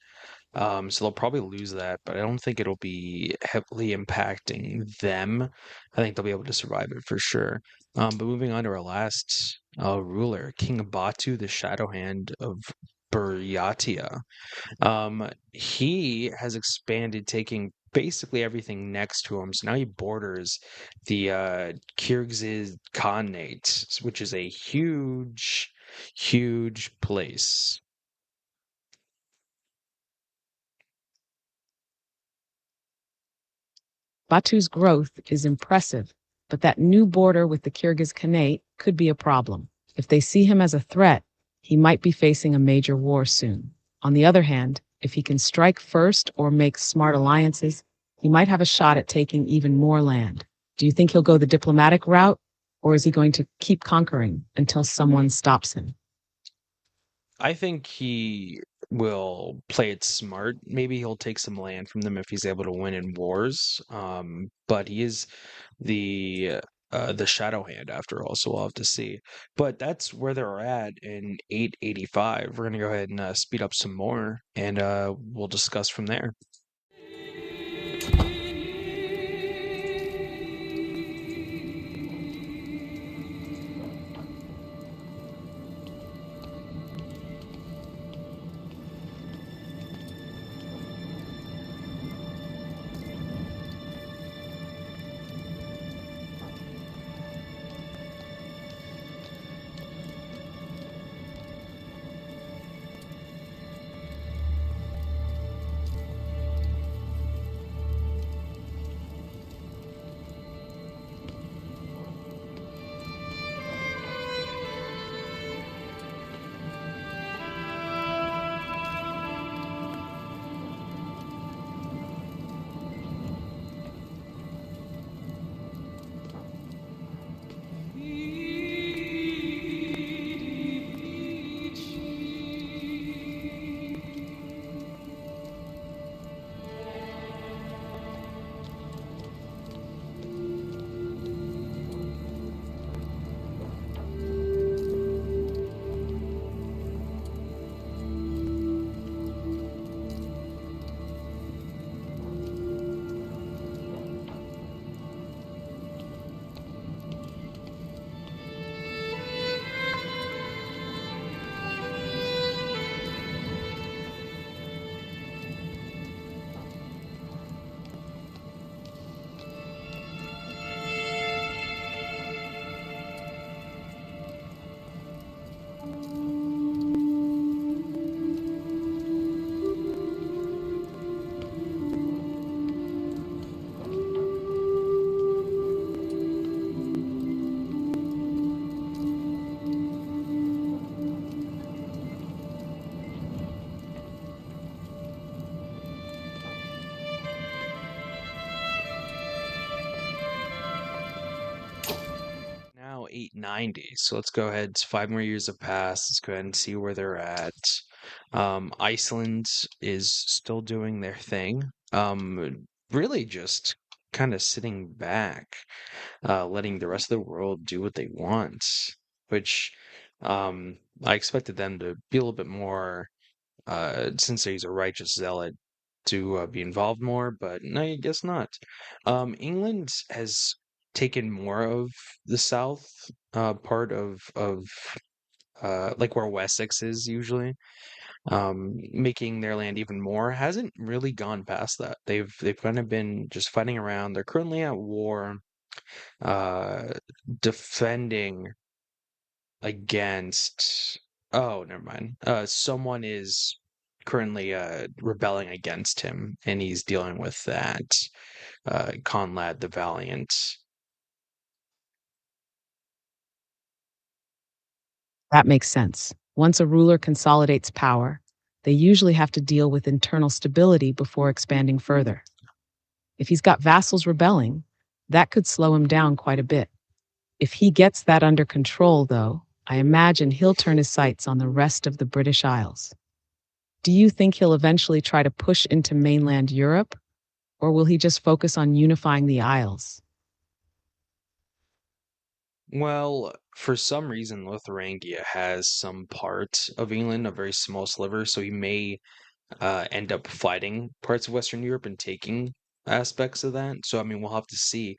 So they'll probably lose that, but I don't think it'll be heavily impacting them. I think they'll be able to survive it for sure. But moving on to our last ruler, King Batu, the Shadow Hand of Buryatia. He has expanded, taking basically everything next to him. So now he borders the Kyrgyz Khanate, which is a huge, huge place. Batu's growth is impressive, but that new border with the Kyrgyz Khanate could be a problem. If they see him as a threat, he might be facing a major war soon. On the other hand, if he can strike first or make smart alliances, he might have a shot at taking even more land. Do you think he'll go the diplomatic route, or is he going to keep conquering until someone stops him? I think he will play it smart. Maybe he'll take some land from them if he's able to win in wars. But he is the the Shadow Hand after all, so we'll have to see. But that's where they're at in 885. We're gonna go ahead and speed up some more, and we'll discuss from there. Now 890. So let's go ahead. 5 more years have passed. Let's go ahead and see where they're at. Iceland is still doing their thing. Really just kind of sitting back, letting the rest of the world do what they want, which I expected them to be a little bit more, since he's a righteous zealot, to be involved more, but no, I guess not. England has taken more of the south part of like where Wessex is usually, making their land even more. Hasn't really gone past that. They've kind of been just fighting around. They're currently at war, uh, defending against. Oh, never mind. Someone is currently rebelling against him, and he's dealing with that. Conrad the Valiant. That makes sense. Once a ruler consolidates power, they usually have to deal with internal stability before expanding further. If he's got vassals rebelling, that could slow him down quite a bit. If he gets that under control, though, I imagine he'll turn his sights on the rest of the British Isles. Do you think he'll eventually try to push into mainland Europe, or will he just focus on unifying the Isles? Well, for some reason, Lithuania has some part of England, a very small sliver, so he may end up fighting parts of Western Europe and taking aspects of that. So, I mean, we'll have to see.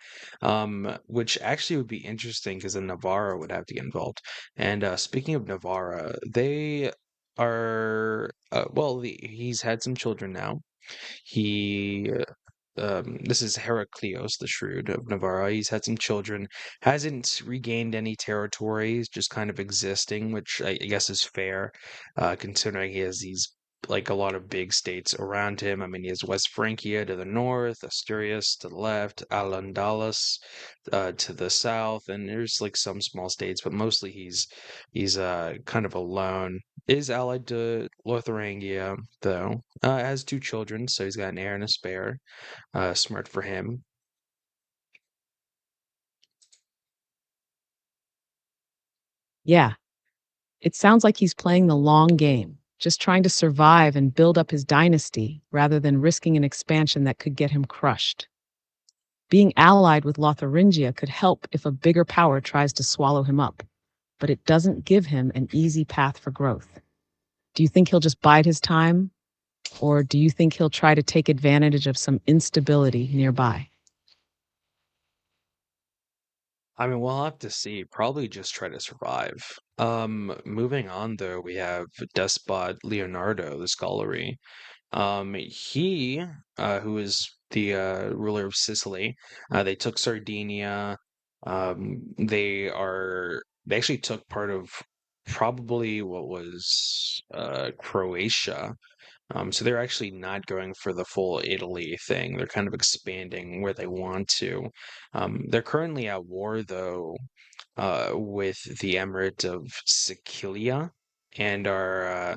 Which actually would be interesting because then Navarra would have to get involved. And speaking of Navarra, they are, well, he's had some children now. He this is Heraclius the Shrewd of Navarra. He's had some children, hasn't regained any territories, just kind of existing, which I guess is fair, considering he has these like a lot of big states around him. I mean, he has West Francia to the north, Asturias to the left, Al-Andalus to the south, and there's like some small states, but mostly he's kind of alone. Is allied to Lithuania, though. Has two children, so he's got an heir and a spare. Smart for him. Yeah, it sounds like he's playing the long game, just trying to survive and build up his dynasty rather than risking an expansion that could get him crushed. Being allied with Lotharingia could help if a bigger power tries to swallow him up, but it doesn't give him an easy path for growth. Do you think he'll just bide his time, or do you think he'll try to take advantage of some instability nearby? I mean, we'll have to see. Probably just try to survive. Moving on though, we have Despot Leonardo the Scolari. He, who is the ruler of Sicily, they took Sardinia. They actually took part of probably what was Croatia. So they're actually not going for the full Italy thing. They're kind of expanding where they want to. They're currently at war, though, with the Emirate of Sicilia and are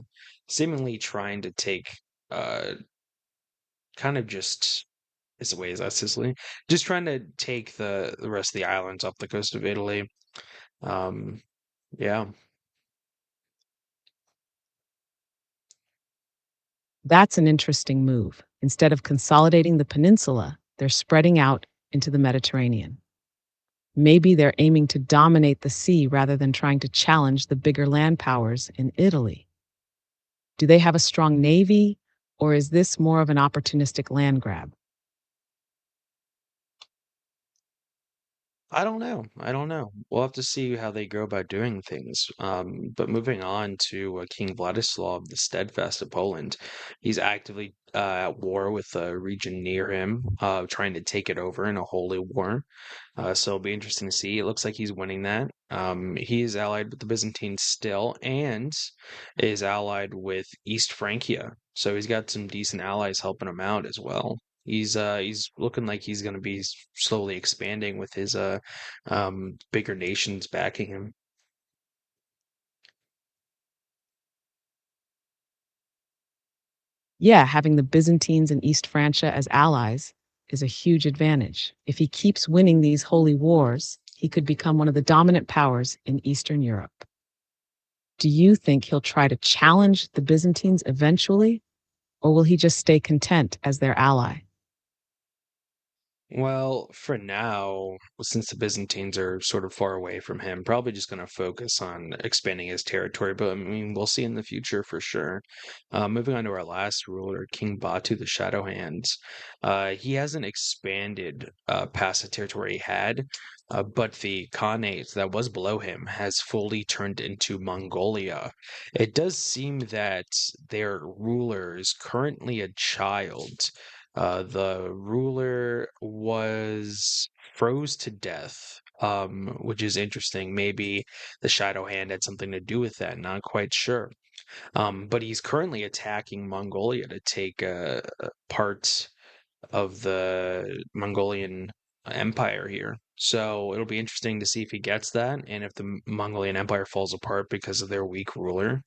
seemingly trying to take uh, kind of just as a way as that Sicily, just trying to take the rest of the islands off the coast of Italy. Um, yeah. That's an interesting move. Instead of consolidating the peninsula, they're spreading out into the Mediterranean. Maybe they're aiming to dominate the sea rather than trying to challenge the bigger land powers in Italy. Do they have a strong navy, or is this more of an opportunistic land grab? I don't know. I don't know. We'll have to see how they go about doing things. But moving on to King Vladislav the Steadfast of Poland, he's actively at war with a region near him, trying to take it over in a holy war. So it'll be interesting to see. It looks like he's winning that. He is allied with the Byzantines still, and is allied with East Francia. So he's got some decent allies helping him out as well. He's looking like he's going to be slowly expanding with his bigger nations backing him. Yeah, having the Byzantines and East Francia as allies is a huge advantage. If he keeps winning these holy wars, he could become one of the dominant powers in Eastern Europe. Do you think he'll try to challenge the Byzantines eventually, or will he just stay content as their ally? Well, for now, since the Byzantines are sort of far away from him, probably just going to focus on expanding his territory. But I mean, we'll see in the future for sure. Moving on to our last ruler, King Batu the Shadow Hands. He hasn't expanded past the territory he had, but the Khanate that was below him has fully turned into Mongolia. It does seem that their ruler is currently a child. The ruler was froze to death, which is interesting. Maybe the Shadow Hand had something to do with that. Not quite sure. But he's currently attacking Mongolia to take parts of the Mongolian Empire here. So it'll be interesting to see if he gets that and if the Mongolian Empire falls apart because of their weak ruler.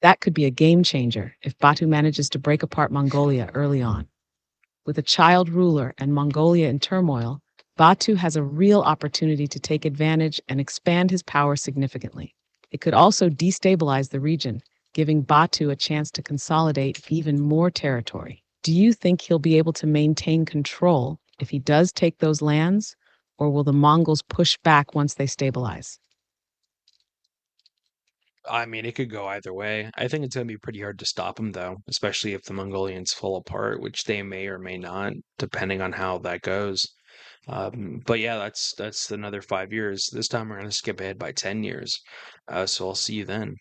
That could be a game changer if Batu manages to break apart Mongolia early on. With a child ruler and Mongolia in turmoil, Batu has a real opportunity to take advantage and expand his power significantly. It could also destabilize the region, giving Batu a chance to consolidate even more territory. Do you think he'll be able to maintain control if he does take those lands, or will the Mongols push back once they stabilize? I mean, it could go either way. I think it's going to be pretty hard to stop him, though, especially if the Mongolians fall apart, which they may or may not, depending on how that goes. But yeah, that's another 5 years. This time we're going to skip ahead by 10 years. So I'll see you then.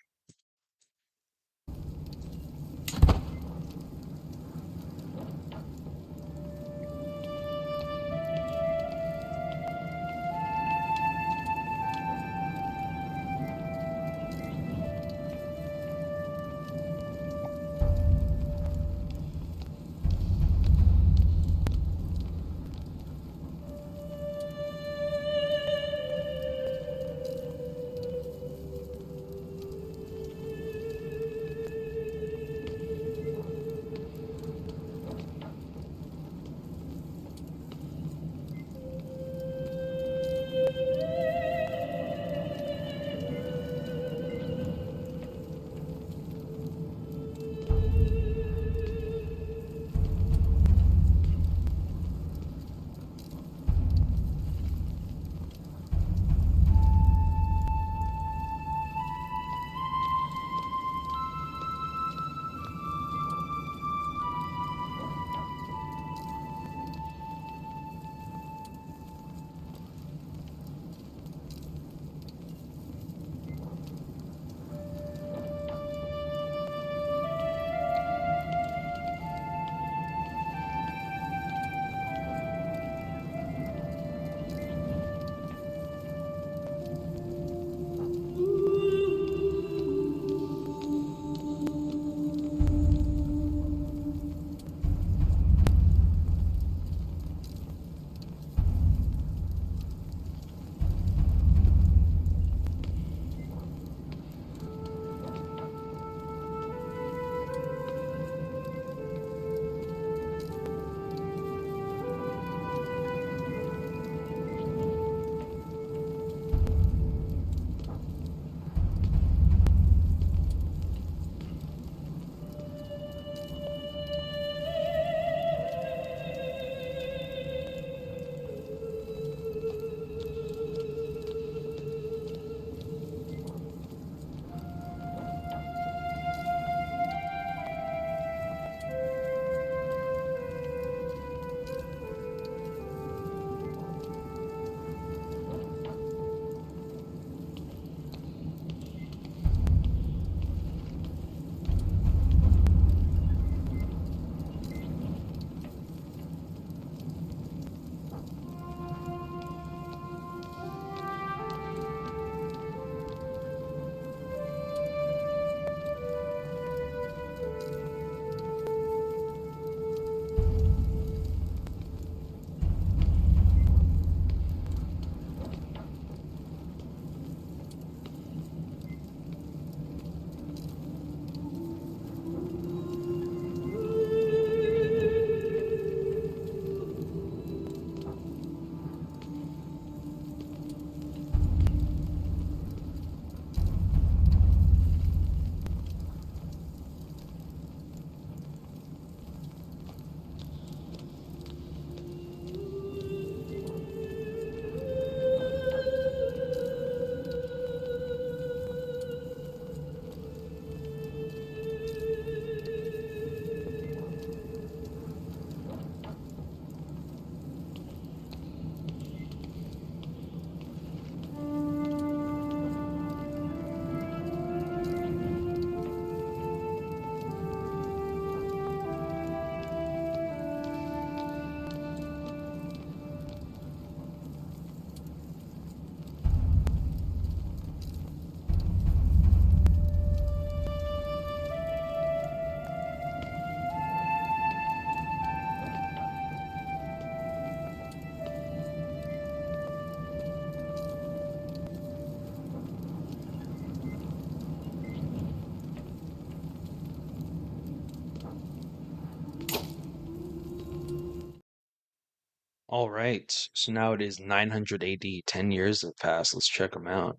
All right. So now it is 900 AD. 10 years have passed. Let's check them out.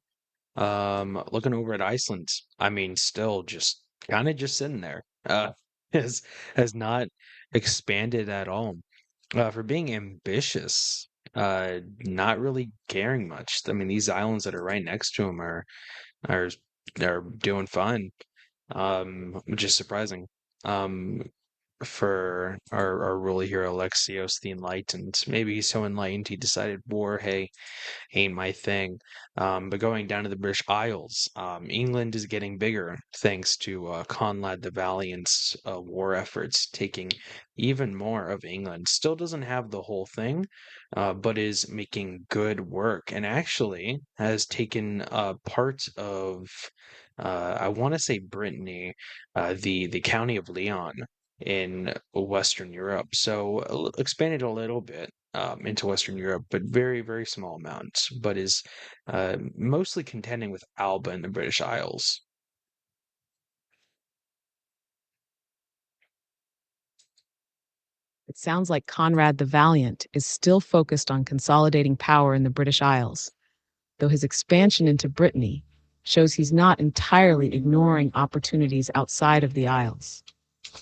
Looking over at Iceland, I mean, still just kind of just sitting there. Has has not expanded at all. For being ambitious, not really caring much. I mean, these islands that are right next to him are are doing fine. Which is surprising. Um, for our ruler here, Alexios the Enlightened. Maybe he's so enlightened he decided war, hey, ain't my thing. But going down to the British Isles, England is getting bigger thanks to Conrad the Valiant's war efforts, taking even more of England. Still doesn't have the whole thing, but is making good work and actually has taken part of, I want to say Brittany, the county of Leon in Western Europe. So expanded a little bit into Western Europe, but very, very small amounts, but is mostly contending with Alba in the British Isles. It sounds like Conrad the Valiant is still focused on consolidating power in the British Isles, though his expansion into Brittany shows he's not entirely ignoring opportunities outside of the Isles.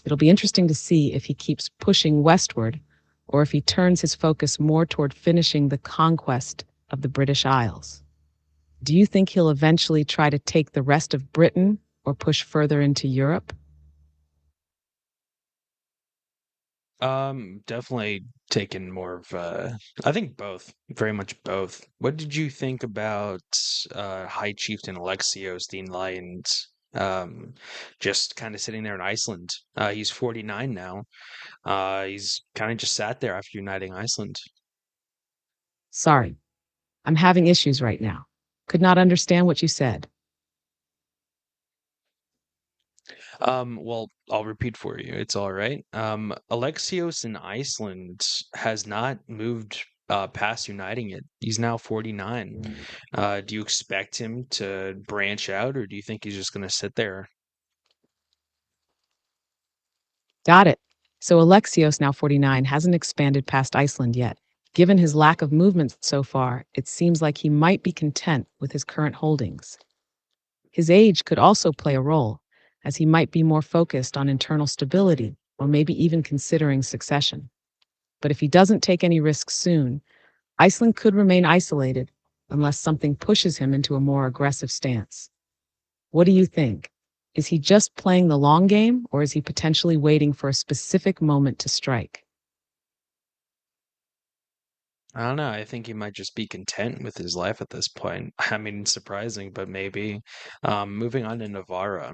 It'll be interesting to see if he keeps pushing westward or if he turns his focus more toward finishing the conquest of the British Isles. Do you think he'll eventually try to take the rest of Britain or push further into Europe? Definitely taken more of I think both, very much both. What did you think about High Chieftain Alexios the Enlightened? Just kind of sitting there in Iceland. He's 49 now. He's kind of just sat there after uniting Iceland. Sorry, I'm having issues right now. Could not understand what you said. Well, I'll repeat for you. It's all right. Alexios in Iceland has not moved past uniting it. He's now 49. Do you expect him to branch out, or do you think he's just going to sit there? Got it. So Alexios, now 49, hasn't expanded past Iceland yet. Given his lack of movement so far, it seems like he might be content with his current holdings. His age could also play a role, as he might be more focused on internal stability or maybe even considering succession. But if he doesn't take any risks soon, Iceland could remain isolated unless something pushes him into a more aggressive stance. What do you think? Is he just playing the long game, or is he potentially waiting for a specific moment to strike? I don't know. I think he might just be content with his life at this point. I mean, surprising, but maybe. Moving on to Navarra.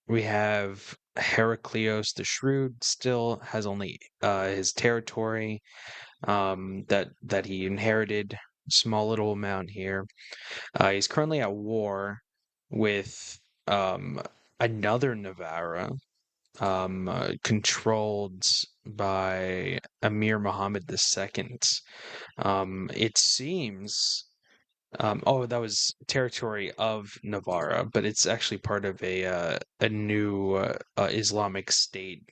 We have Heraclius the Shrewd still has only his territory that he inherited, small little amount here. He's currently at war with um, another Navarra, controlled by Emir Muhammad II. It seems. Oh, that was territory of Navarra, but it's actually part of a new Islamic state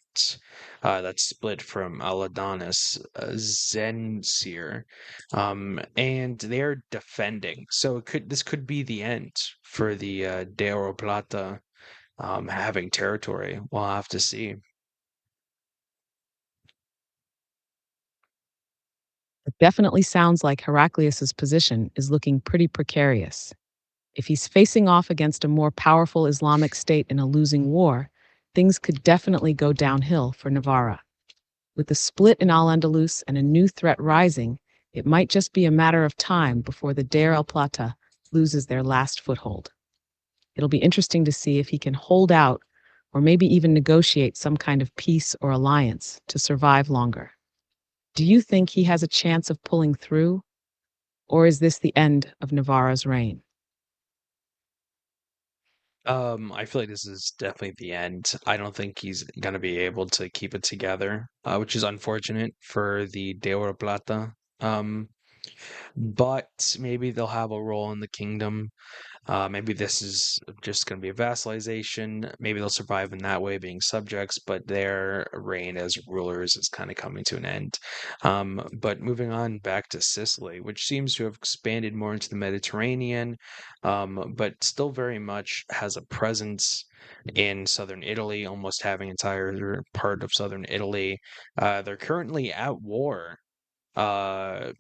that's split from Al-Adanis, Zensir, and they're defending. So this could be the end for the De Oro Plata having territory. We'll have to see. It definitely sounds like Heraclius's position is looking pretty precarious. If he's facing off against a more powerful Islamic state in a losing war, things could definitely go downhill for Navarra. With the split in Al-Andalus and a new threat rising, it might just be a matter of time before the Deir el-Plata loses their last foothold. It'll be interesting to see if he can hold out or maybe even negotiate some kind of peace or alliance to survive longer. Do you think he has a chance of pulling through, or is this the end of Navarra's reign? I feel like this is definitely the end. I don't think he's gonna be able to keep it together, which is unfortunate for the De Oro Plata. But maybe they'll have a role in the kingdom. Maybe this is just going to be a vassalization. Maybe they'll survive in that way, being subjects, but their reign as rulers is kind of coming to an end. But moving on back to Sicily, which seems to have expanded more into the Mediterranean, but still very much has a presence in southern Italy, almost having entire part of southern Italy. They're currently at war uh,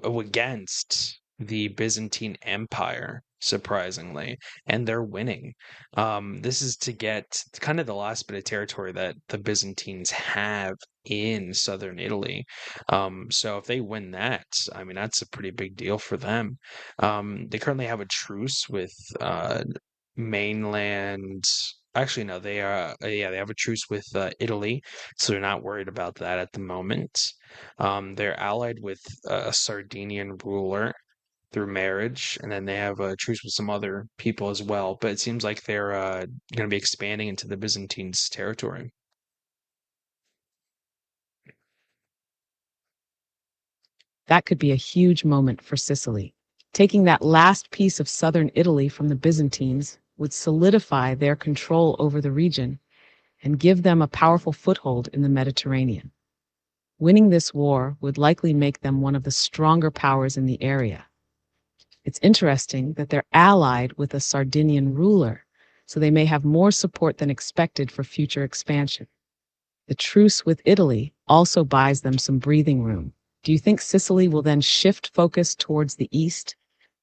against the Byzantine Empire, surprisingly, and they're winning. This is to get kind of the last bit of territory that the Byzantines have in southern Italy. So if they win that, I mean, that's a pretty big deal for them. They currently have a truce with mainland. Actually, no, they are. Yeah, they have a truce with Italy, so they're not worried about that at the moment. They're allied with a Sardinian ruler through marriage, and then they have a truce with some other people as well. But it seems like they're going to be expanding into the Byzantines' territory. That could be a huge moment for Sicily. Taking that last piece of southern Italy from the Byzantines would solidify their control over the region and give them a powerful foothold in the Mediterranean. Winning this war would likely make them one of the stronger powers in the area. It's interesting that they're allied with a Sardinian ruler, so they may have more support than expected for future expansion. The truce with Italy also buys them some breathing room. Do you think Sicily will then shift focus towards the east,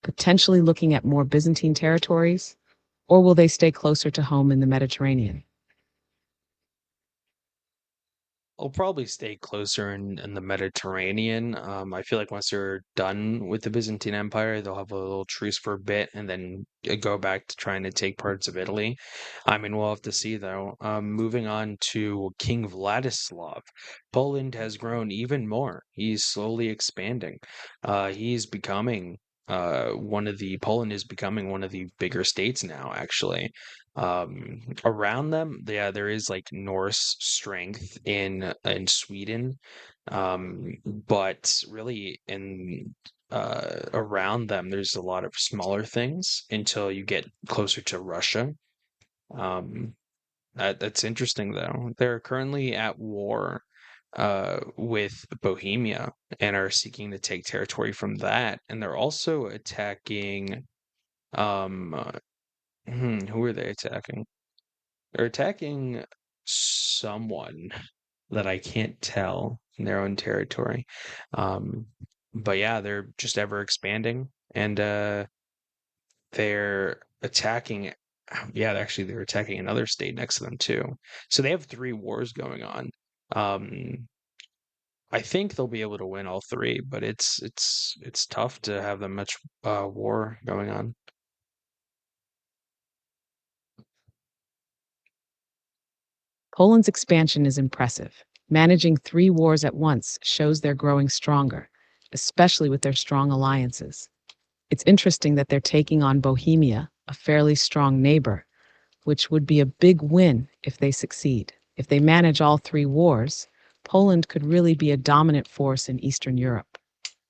potentially looking at more Byzantine territories? Or will they stay closer to home in the Mediterranean? I'll probably stay closer in the Mediterranean. I feel like once they're done with the Byzantine Empire, they'll have a little truce for a bit and then go back to trying to take parts of Italy. I mean, we'll have to see though. Moving on to King Vladislav, Poland has grown even more. He's slowly expanding. He's becoming Poland is becoming one of the bigger states now, actually. Around them, yeah, there is like Norse strength in Sweden, but really in around them, there's a lot of smaller things until you get closer to Russia. Um, that's interesting though. They're currently at war with Bohemia and are seeking to take territory from that, and they're also attacking um who are they attacking? They're attacking someone that I can't tell in their own territory. Um, but yeah, they're just ever expanding and they're attacking. Yeah, actually, they're attacking another state next to them too. So they have three wars going on. Um, I think they'll be able to win all three, but it's tough to have that much war going on. Poland's expansion is impressive. Managing 3 wars at once shows they're growing stronger, especially with their strong alliances. It's interesting that they're taking on Bohemia, a fairly strong neighbor, which would be a big win if they succeed. If they manage all 3 wars, Poland could really be a dominant force in Eastern Europe.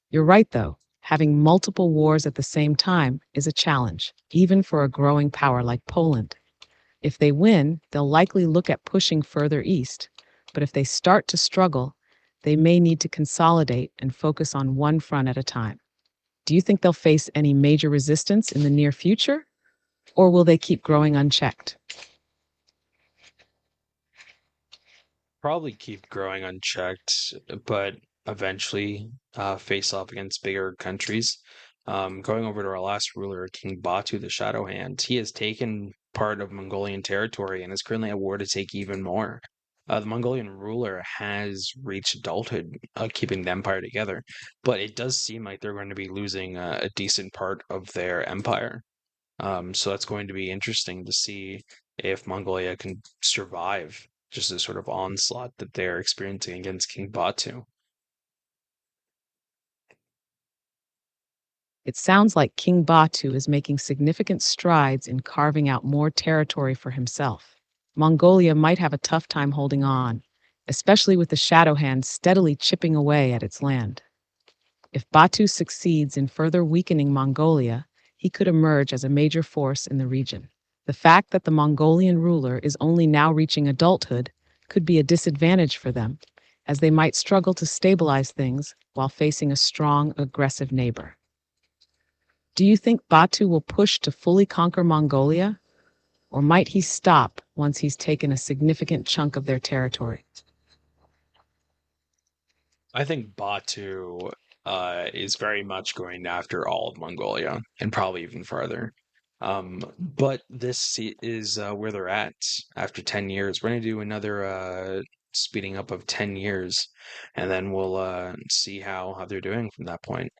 You're right, though. Having multiple wars at the same time is a challenge, even for a growing power like Poland. If they win, they'll likely look at pushing further east. But if they start to struggle, they may need to consolidate and focus on one front at a time. Do you think they'll face any major resistance in the near future? Or will they keep growing unchecked? Probably keep growing unchecked, but eventually face off against bigger countries. Going over to our last ruler, King Batu the Shadow Hand, he has taken part of Mongolian territory and is currently at war to take even more. The Mongolian ruler has reached adulthood, keeping the empire together, but it does seem like they're going to be losing a decent part of their empire. So that's going to be interesting to see if Mongolia can survive just this sort of onslaught that they're experiencing against King Batu. It sounds like King Batu is making significant strides in carving out more territory for himself. Mongolia might have a tough time holding on, especially with the Shadow Hand steadily chipping away at its land. If Batu succeeds in further weakening Mongolia, he could emerge as a major force in the region. The fact that the Mongolian ruler is only now reaching adulthood could be a disadvantage for them, as they might struggle to stabilize things while facing a strong, aggressive neighbor. Do you think Batu will push to fully conquer Mongolia? Or might he stop once he's taken a significant chunk of their territory? I think Batu is very much going after all of Mongolia and probably even farther. But this is where they're at after 10 years. We're going to do another speeding up of 10 years, and then we'll see how they're doing from that point.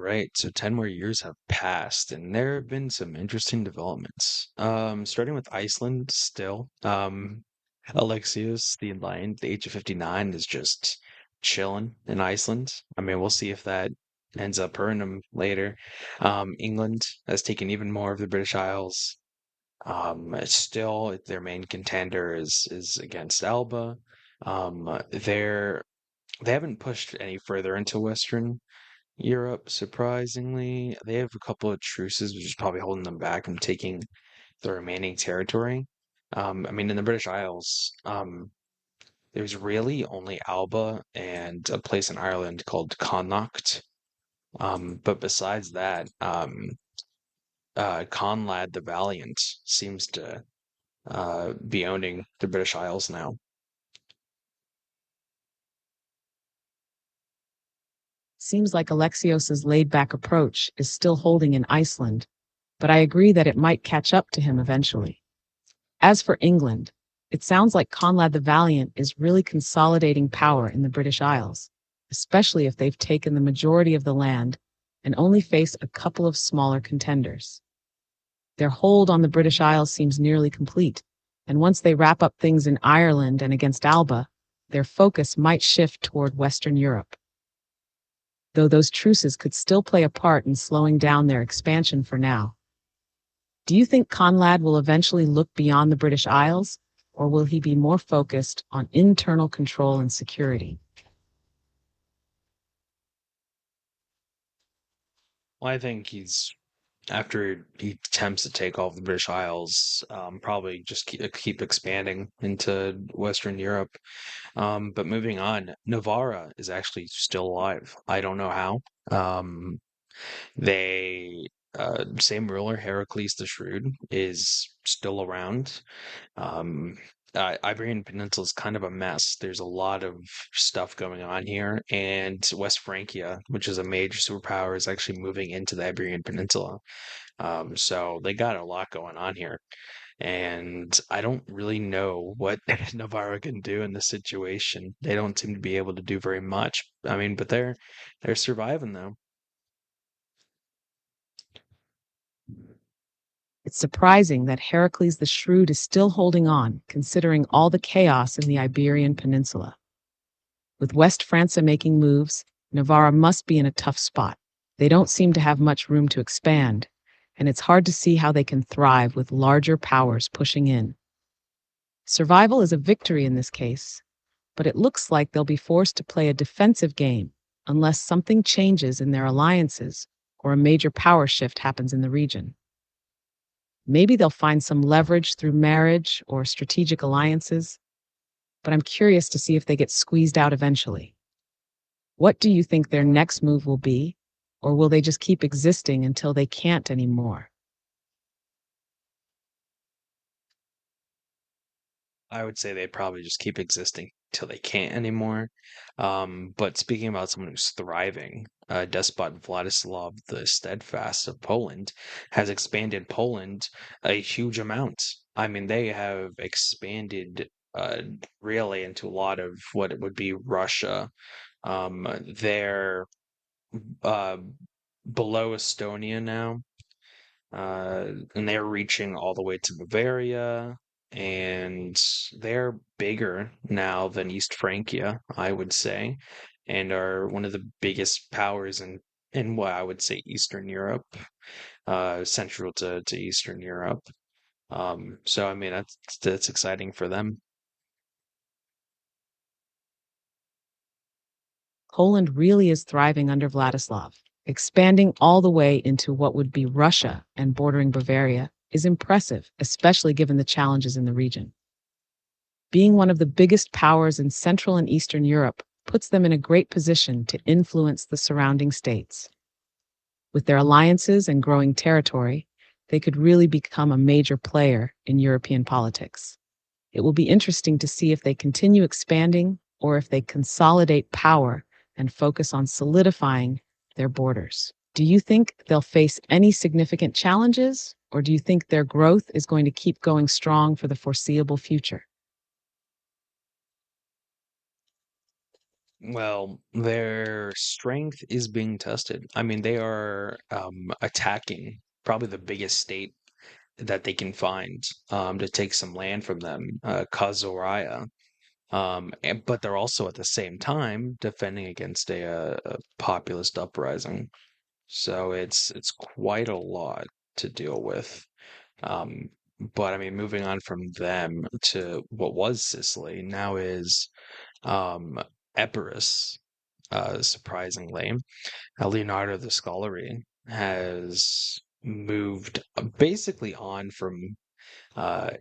right, so 10 more years have passed, and there have been some interesting developments. Starting with Iceland still. Alexios the Enlightened, the age of 59, is just chilling in Iceland. I mean, we'll see if that ends up hurting him later. England has taken even more of the British Isles. Still, their main contender is against Alba. They haven't pushed any further into Western Europe, surprisingly. They have a couple of truces, which is probably holding them back from taking the remaining territory. I mean, in the British Isles, there's really only Alba and a place in Ireland called Connacht. But besides that, Conrad the Valiant seems to be owning the British Isles now. Seems like Alexios's laid-back approach is still holding in Iceland, but I agree that it might catch up to him eventually. As for England, it sounds like Conrad the Valiant is really consolidating power in the British Isles, especially if they've taken the majority of the land and only face a couple of smaller contenders. Their hold on the British Isles seems nearly complete, and once they wrap up things in Ireland and against Alba, their focus might shift toward Western Europe. Though those truces could still play a part in slowing down their expansion for now. Do you think Conrad will eventually look beyond the British Isles, or will he be more focused on internal control and security? Well, I think after he attempts to take all of the British Isles, probably just keep expanding into Western Europe. But moving on, Navarra is actually still alive. I don't know how. They Same ruler, Heracles the Shrewd, is still around. Um, Iberian Peninsula is kind of a mess. There's a lot of stuff going on here, and West Francia, which is a major superpower, is actually moving into the Iberian Peninsula. So they got a lot going on here, and I don't really know what Navarra can do in this situation. They don't seem to be able to do very much. I mean, but they're surviving though. It's surprising that Heracles the Shrewd is still holding on, considering all the chaos in the Iberian Peninsula. With West Francia making moves, Navarra must be in a tough spot. They don't seem to have much room to expand, and it's hard to see how they can thrive with larger powers pushing in. Survival is a victory in this case, but it looks like they'll be forced to play a defensive game unless something changes in their alliances or a major power shift happens in the region. Maybe they'll find some leverage through marriage or strategic alliances, but I'm curious to see if they get squeezed out eventually. What do you think their next move will be, or will they just keep existing until they can't anymore? I would say they'd probably just keep existing till they can't anymore. But speaking about someone who's thriving, despot Vladislav the Steadfast of Poland has expanded Poland a huge amount. I mean, they have expanded really into a lot of what it would be Russia. They're uh, below Estonia now, and they're reaching all the way to Bavaria, and they're bigger now than East Francia, I would say, and are one of the biggest powers in what I would say Eastern Europe, central to Eastern Europe. So I mean that's exciting for them. Poland really is thriving under Vladislav. Expanding all the way into what would be Russia and bordering Bavaria is impressive, especially given the challenges in the region. Being one of the biggest powers in Central and Eastern Europe puts them in a great position to influence the surrounding states. With their alliances and growing territory, they could really become a major player in European politics. It will be interesting to see if they continue expanding or if they consolidate power and focus on solidifying their borders. Do you think they'll face any significant challenges, or do you think their growth is going to keep going strong for the foreseeable future? Well, their strength is being tested. I mean, they are attacking probably the biggest state that they can find to take some land from them, Kazoraya. But they're also at the same time defending against a populist uprising. So it's quite a lot to deal with. Um, but I mean, moving on from them to what was Sicily now is um, Epirus, surprisingly. Leonardo the Scholary has moved basically on from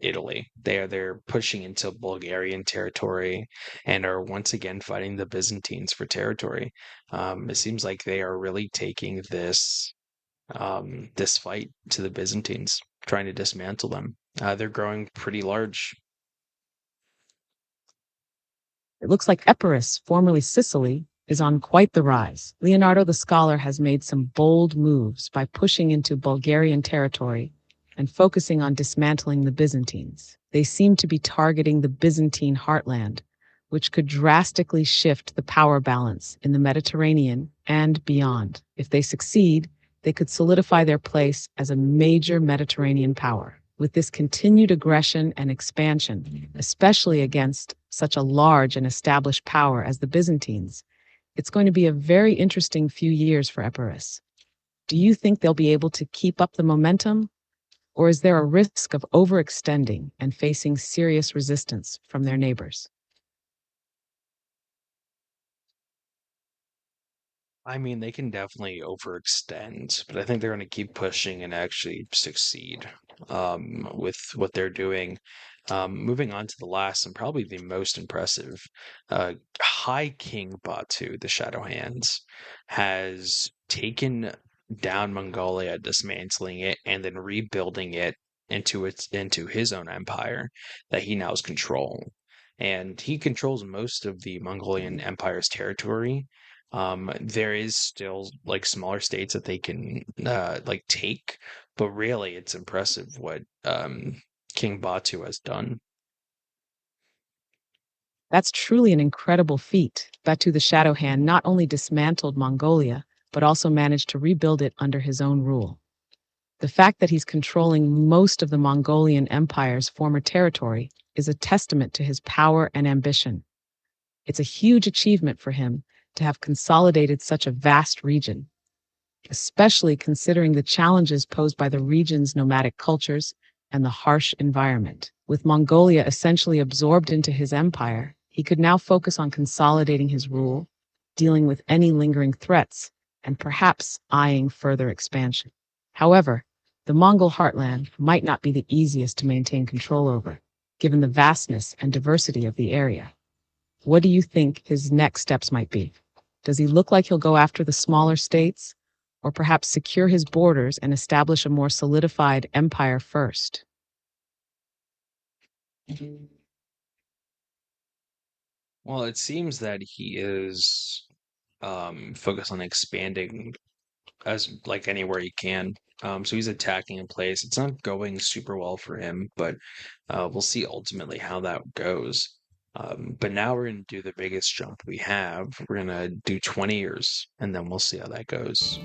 Italy. They're pushing into Bulgarian territory and are once again fighting the Byzantines for territory. It seems like they are really taking this fight to the Byzantines, trying to dismantle them. They're growing pretty large. It looks like Epirus, formerly Sicily, is on quite the rise. Leonardo the Scholar has made some bold moves by pushing into Bulgarian territory and focusing on dismantling the Byzantines. They seem to be targeting the Byzantine heartland, which could drastically shift the power balance in the Mediterranean and beyond. If they succeed, they could solidify their place as a major Mediterranean power. With this continued aggression and expansion, especially against such a large and established power as the Byzantines, it's going to be a very interesting few years for Epirus. Do you think they'll be able to keep up the momentum, or is there a risk of overextending and facing serious resistance from their neighbors? I mean, they can definitely overextend, but I think they're going to keep pushing and actually succeed with what they're doing. Moving on to the last and probably the most impressive, High King Batu, the Shadow Hands, has taken down Mongolia, dismantling it, and then rebuilding it into his own empire that he now has control. And he controls most of the Mongolian Empire's territory. There is still like smaller states that they can like take, but really it's impressive what King Batu has done. That's truly an incredible feat. Batu the Shadow Hand not only dismantled Mongolia, but also managed to rebuild it under his own rule. The fact that he's controlling most of the Mongolian Empire's former territory is a testament to his power and ambition. It's a huge achievement for him to have consolidated such a vast region, especially considering the challenges posed by the region's nomadic cultures and the harsh environment. With Mongolia essentially absorbed into his empire, he could now focus on consolidating his rule, dealing with any lingering threats, and perhaps eyeing further expansion. However, the Mongol heartland might not be the easiest to maintain control over, given the vastness and diversity of the area. What do you think his next steps might be? Does he look like he'll go after the smaller states, or perhaps secure his borders and establish a more solidified empire first? Well, it seems that he is focused on expanding as like anywhere he can. So he's attacking in place. It's not going super well for him, but we'll see ultimately how that goes. But now we're going to do the biggest jump we have. We're going to do 20 years, and then we'll see how that goes.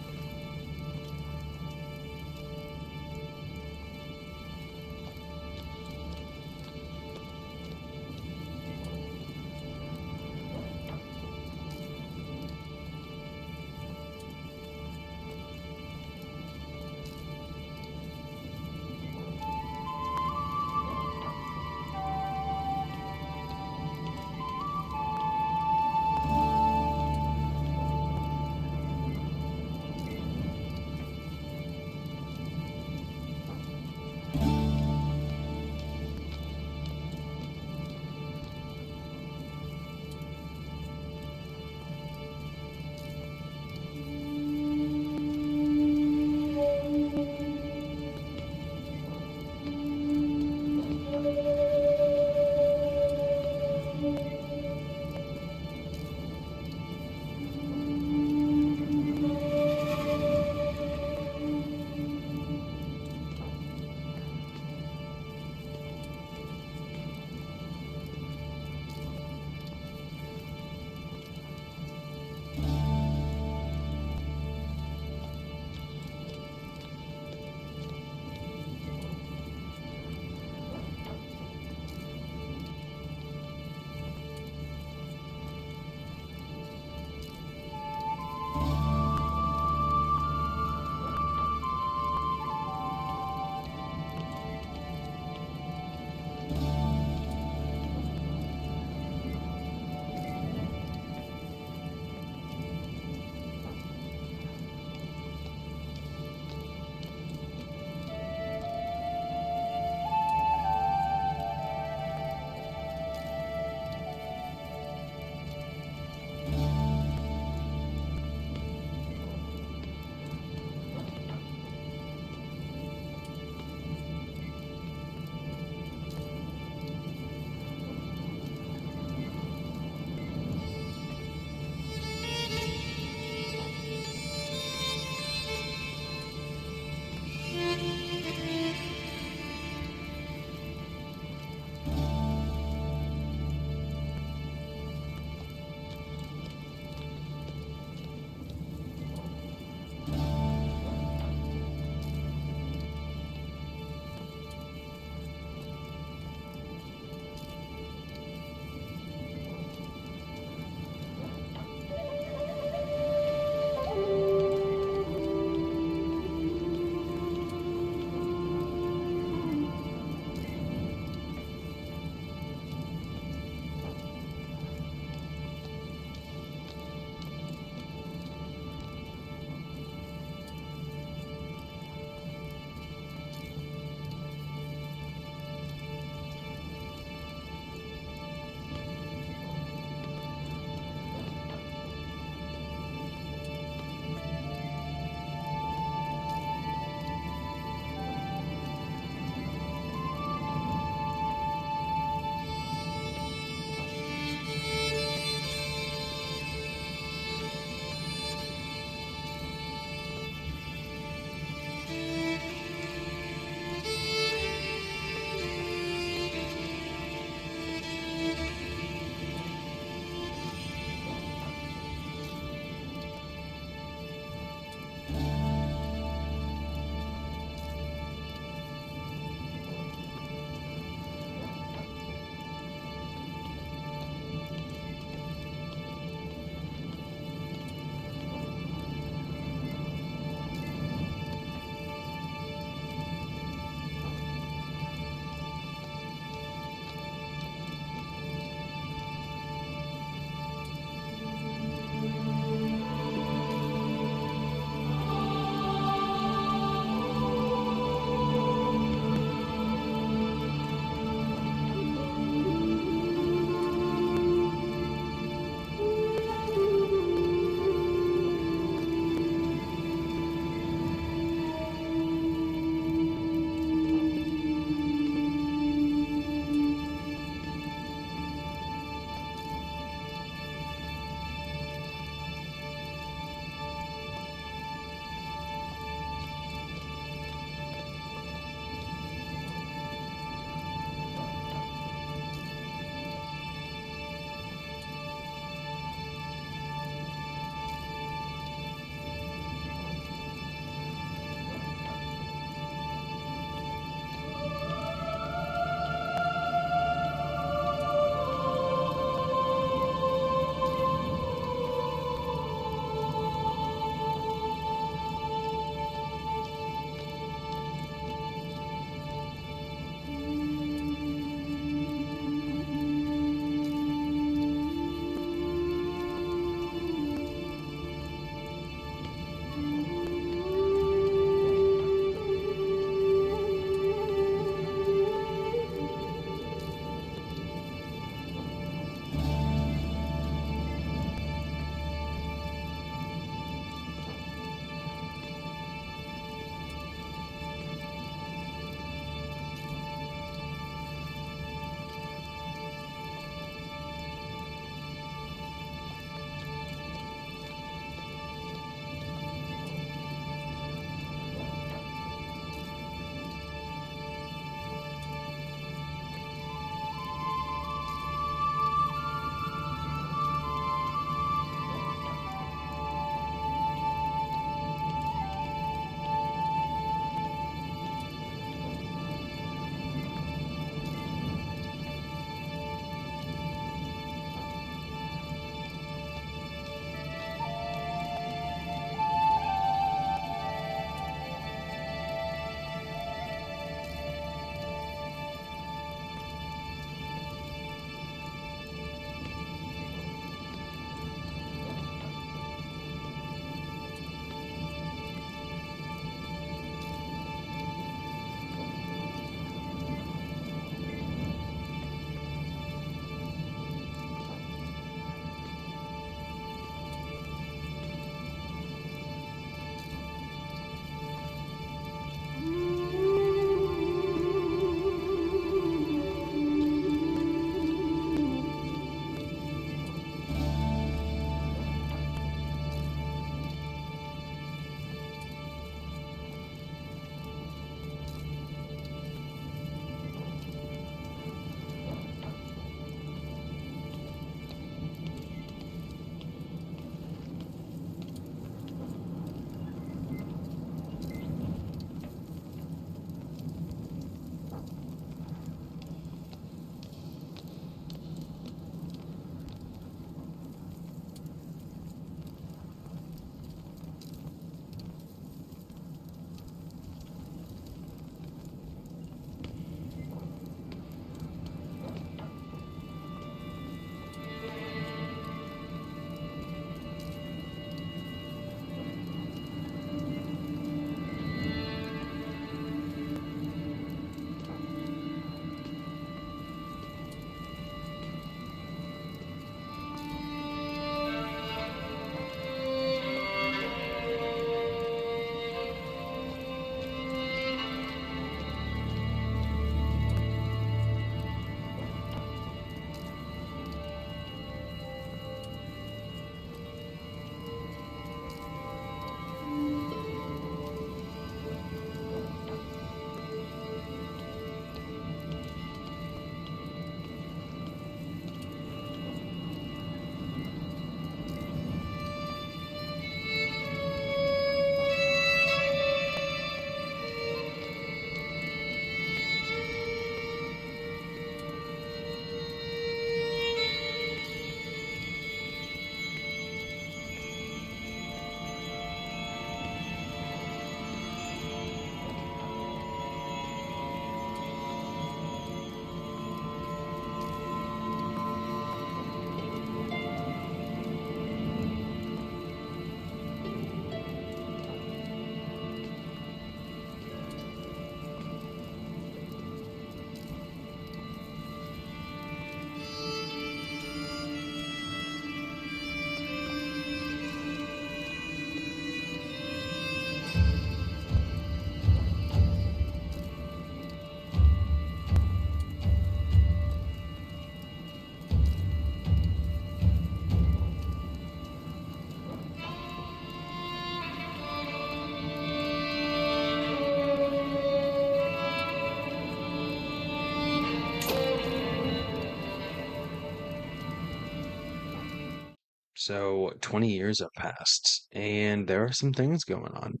So 20 years have passed, and there are some things going on.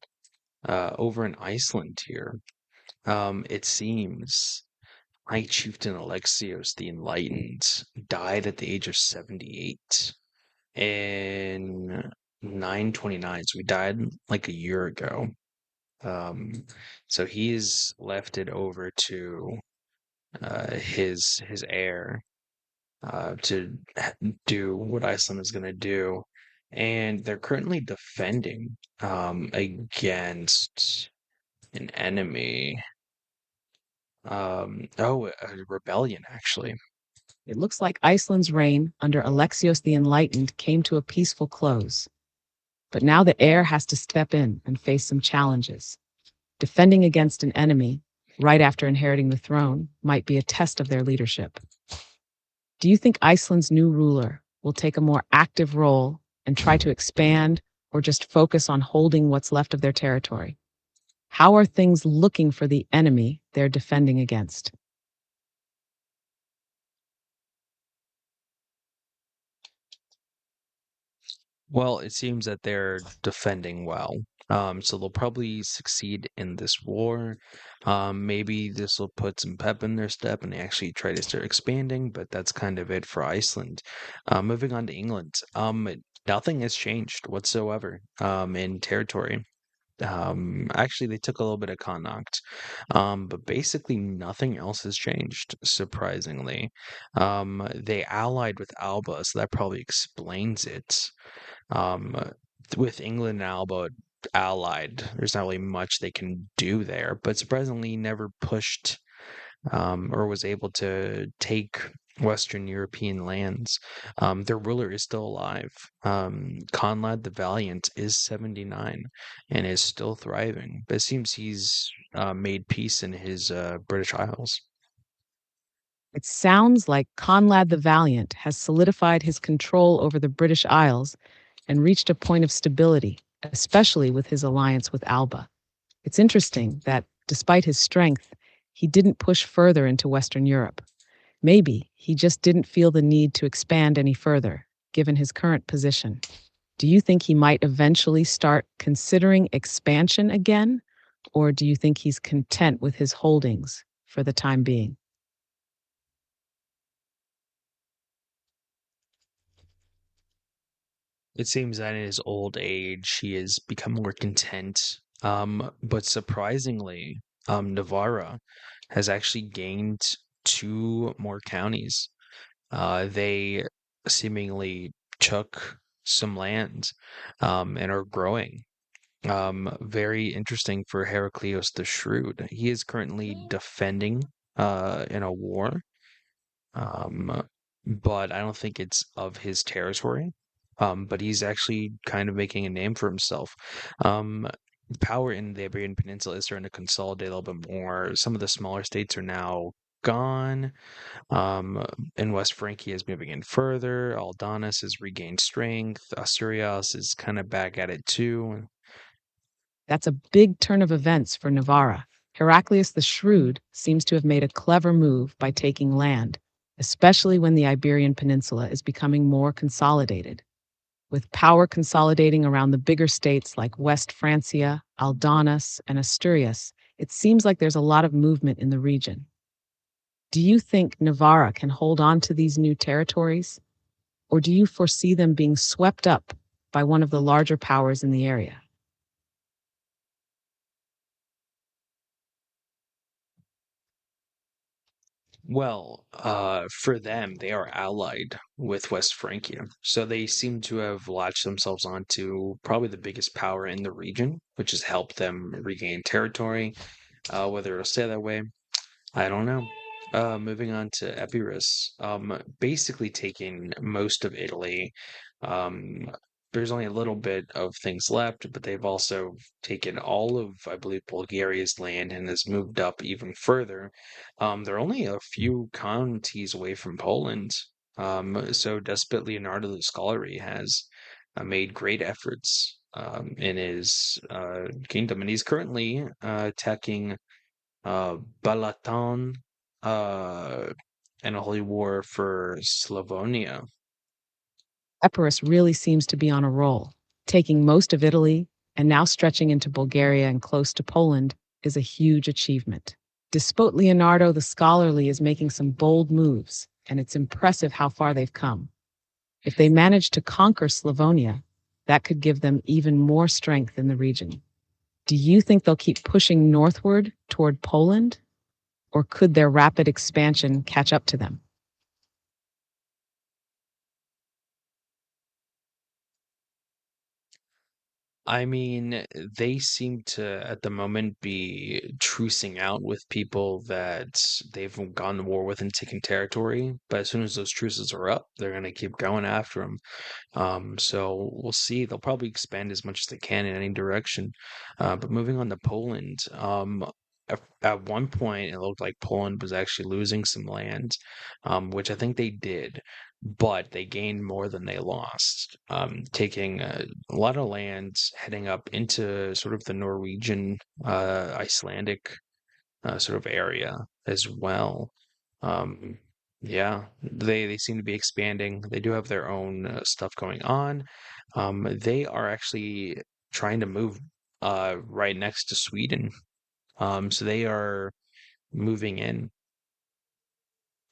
Over in Iceland here, it seems High Chieftain Alexios the Enlightened died at the age of 78 in 929. So he died like a year ago. Um, so he's left it over to his heir to do what Iceland is going to do. And they're currently defending against an enemy. A rebellion, actually. It looks like Iceland's reign under Alexios the Enlightened came to a peaceful close. But now the heir has to step in and face some challenges. Defending against an enemy, right after inheriting the throne, might be a test of their leadership. Do you think Iceland's new ruler will take a more active role and try to expand or just focus on holding what's left of their territory? How are things looking for the enemy they're defending against? Well, it seems that they're defending well. So they'll probably succeed in this war. Maybe this will put some pep in their step and they actually try to start expanding, but that's kind of it for Iceland. Moving on to England. Nothing has changed whatsoever in territory. Actually, they took a little bit of Connacht, but basically nothing else has changed, surprisingly. They allied with Alba, so that probably explains it. Um, with England and Alba allied, there's not really much they can do there, but surprisingly never pushed or was able to take Western European lands. Their ruler is still alive. Conrad the Valiant is 79 and is still thriving, but it seems he's made peace in his British Isles. It sounds like Conrad the Valiant has solidified his control over the British Isles and reached a point of stability, especially with his alliance with Alba. It's interesting that, despite his strength, he didn't push further into Western Europe. Maybe he just didn't feel the need to expand any further, given his current position. Do you think he might eventually start considering expansion again? Or do you think he's content with his holdings for the time being? It seems that in his old age, he has become more content. But surprisingly, Navarra has actually gained two more counties. They seemingly took some land and are growing. Very interesting for Heraclius the Shrewd. He is currently defending in a war, um, but I don't think it's of his territory. But he's actually kind of making a name for himself. Um, Power in the Iberian Peninsula is starting to consolidate a little bit more. Some of the smaller states are now gone. And West Francia is moving in further. Aldanus has regained strength. Asturias is kind of back at it too. That's a big turn of events for Navarra. Heraclius the Shrewd seems to have made a clever move by taking land, especially when the Iberian Peninsula is becoming more consolidated. With power consolidating around the bigger states like West Francia, Aldanus, and Asturias, it seems like there's a lot of movement in the region. Do you think Navarra can hold on to these new territories? Or do you foresee them being swept up by one of the larger powers in the area? Well, for them, they are allied with West Francia. So they seem to have latched themselves onto probably the biggest power in the region, which has helped them regain territory. Whether it'll stay that way, I don't know. Moving on to Epirus, basically taking most of Italy. Um, there's only a little bit of things left, but they've also taken all of, I believe, Bulgaria's land and has moved up even further. They're only a few counties away from Poland. So Despot Leonardo the Scholary has made great efforts in his kingdom, and he's currently attacking Balaton, uh, and a holy war for Slavonia. Epirus really seems to be on a roll. Taking most of Italy and now stretching into Bulgaria and close to Poland is a huge achievement. Despote Leonardo the Scholarly is making some bold moves, and it's impressive how far they've come. If they manage to conquer Slavonia, that could give them even more strength in the region. Do you think they'll keep pushing northward toward Poland, or could their rapid expansion catch up to them? I mean, they seem to, at the moment, be trucing out with people that they've gone to war with and taken territory. But as soon as those truces are up, they're going to keep going after them. So we'll see. They'll probably expand as much as they can in any direction. But moving on to Poland, at one point it looked like Poland was actually losing some land, which I think they did, but they gained more than they lost, taking a lot of land heading up into sort of the Norwegian, Icelandic sort of area as well. Um, yeah, they seem to be expanding. They do have their own stuff going on. They are actually trying to move right next to Sweden. So they are moving in.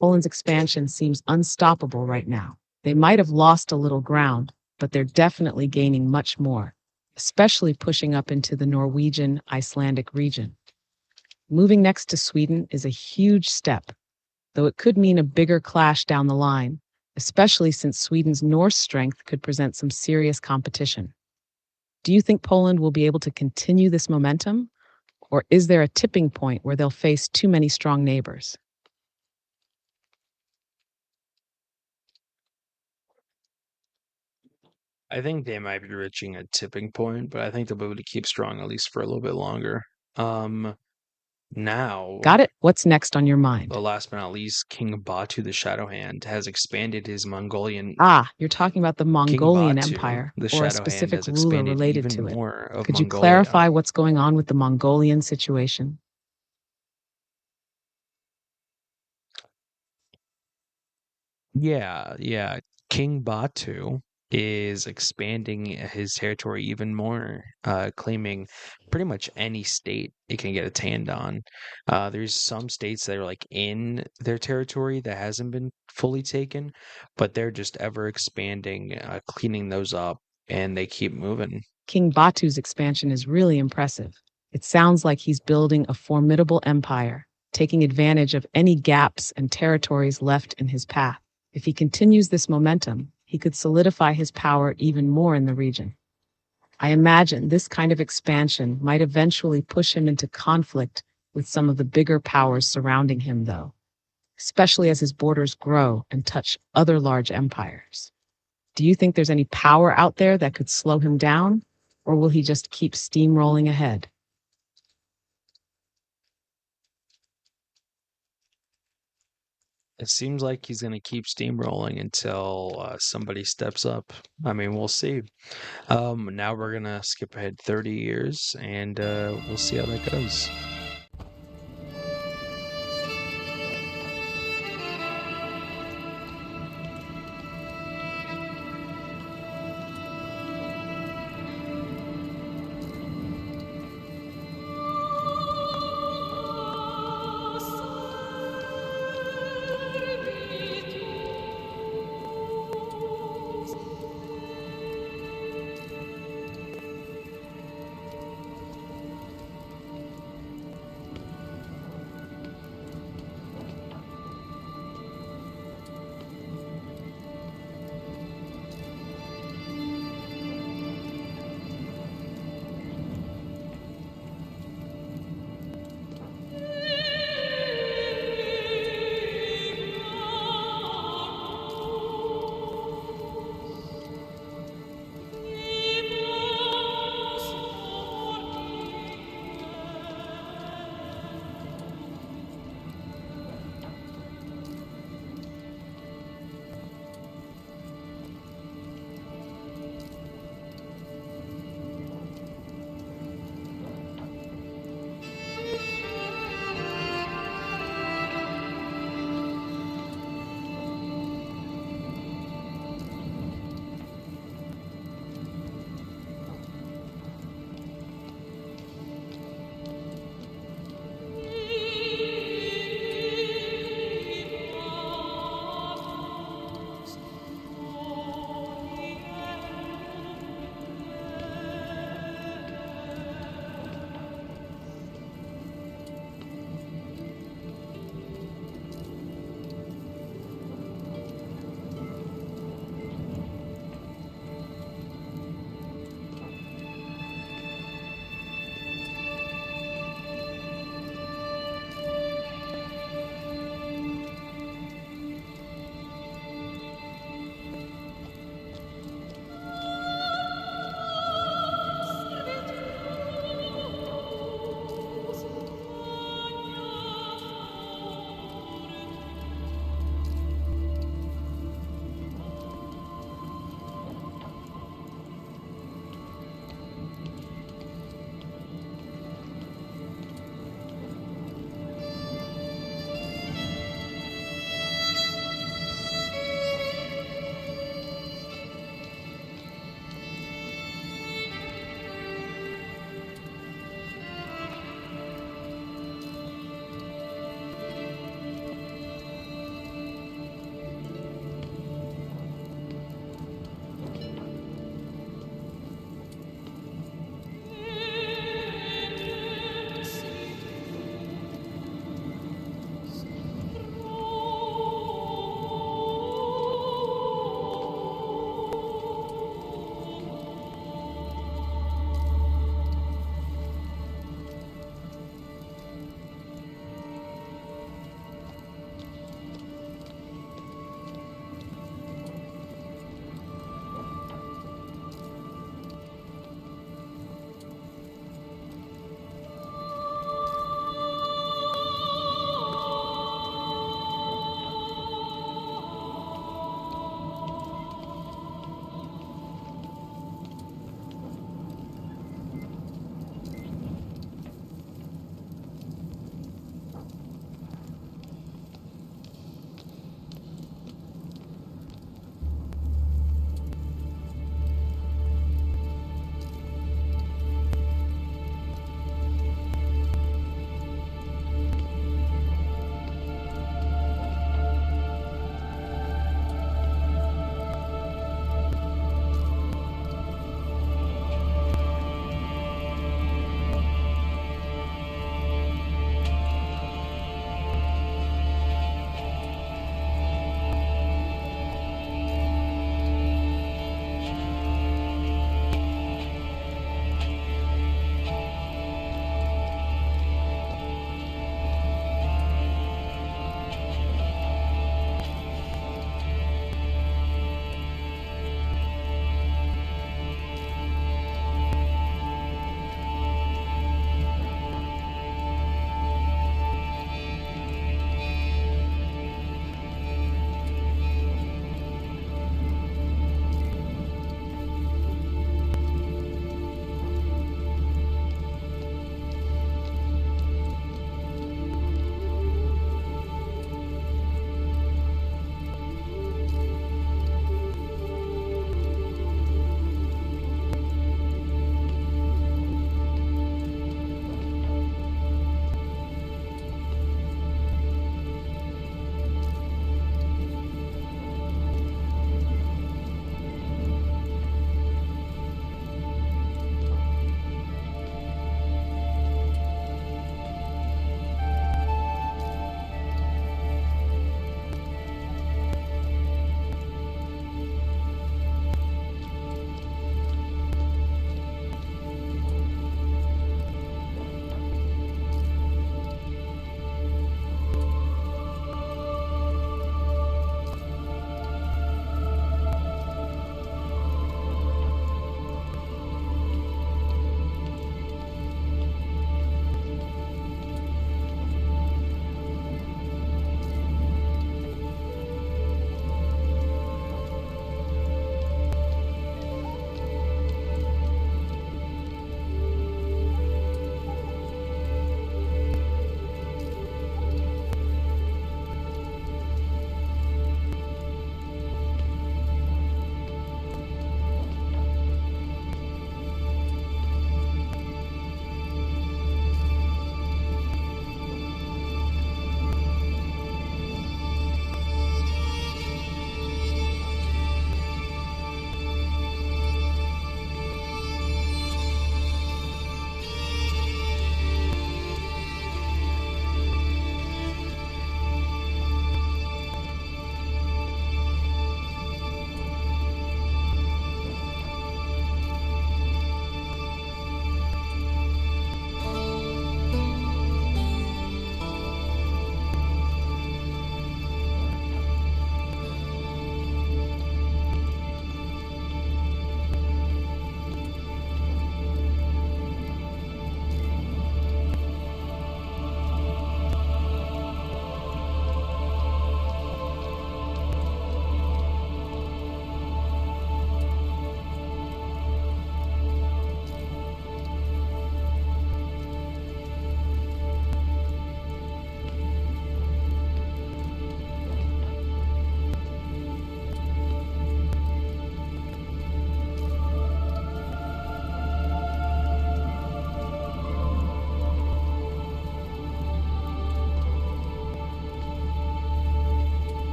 Poland's expansion seems unstoppable right now. They might have lost a little ground, but they're definitely gaining much more, especially pushing up into the Norwegian Icelandic region. Moving next to Sweden is a huge step, though it could mean a bigger clash down the line, especially since Sweden's Norse strength could present some serious competition. Do you think Poland will be able to continue this momentum, or is there a tipping point where they'll face too many strong neighbors? I think they might be reaching a tipping point, but I think they'll be able to keep strong at least for a little bit longer. Um, Now, Got it? What's next on your mind? but last but not least, King Batu the Shadowhand has expanded his Mongolian. Ah, you're talking about the King Mongolian Batu Empire, the or a Shadowhand specific has ruler expanded related even to it. more of Could you Mongolia. clarify what's going on with the Mongolian situation? Yeah. King Batu is expanding his territory even more, claiming pretty much any state it can get its hand on. There's some states that are like in their territory that hasn't been fully taken, but they're just ever expanding, cleaning those up, and they keep moving. King Batu's expansion is really impressive. It sounds like he's building a formidable empire, taking advantage of any gaps and territories left in his path. If he continues this momentum, he could solidify his power even more in the region. I imagine this kind of expansion might eventually push him into conflict with some of the bigger powers surrounding him, though, especially as his borders grow and touch other large empires. Do you think there's any power out there that could slow him down, or will he just keep steamrolling ahead? It seems like he's going to keep steamrolling until somebody steps up. I mean, we'll see. Now we're gonna skip ahead 30 years, and we'll see how that goes.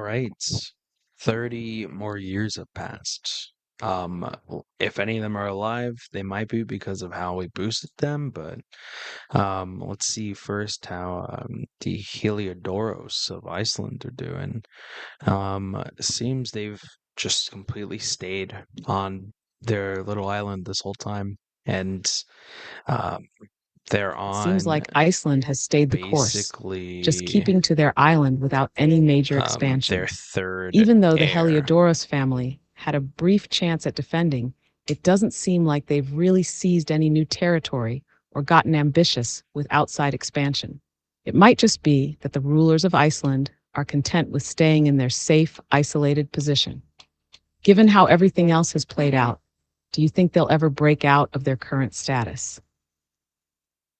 right. 30 more years have passed. If any of them are alive, they might be because of how we boosted them, but let's see first how the Heliodoros of Iceland are doing. Seems they've just completely stayed on their little island this whole time, and um, they're It seems on like Iceland has stayed the course, just basically keeping to their island without any major their expansion. third Even though the heir. Heliodoros family had a brief chance at defending, it doesn't seem like they've really seized any new territory or gotten ambitious with outside expansion. It might just be that the rulers of Iceland are content with staying in their safe, isolated position. Given how everything else has played out, do you think they'll ever break out of their current status?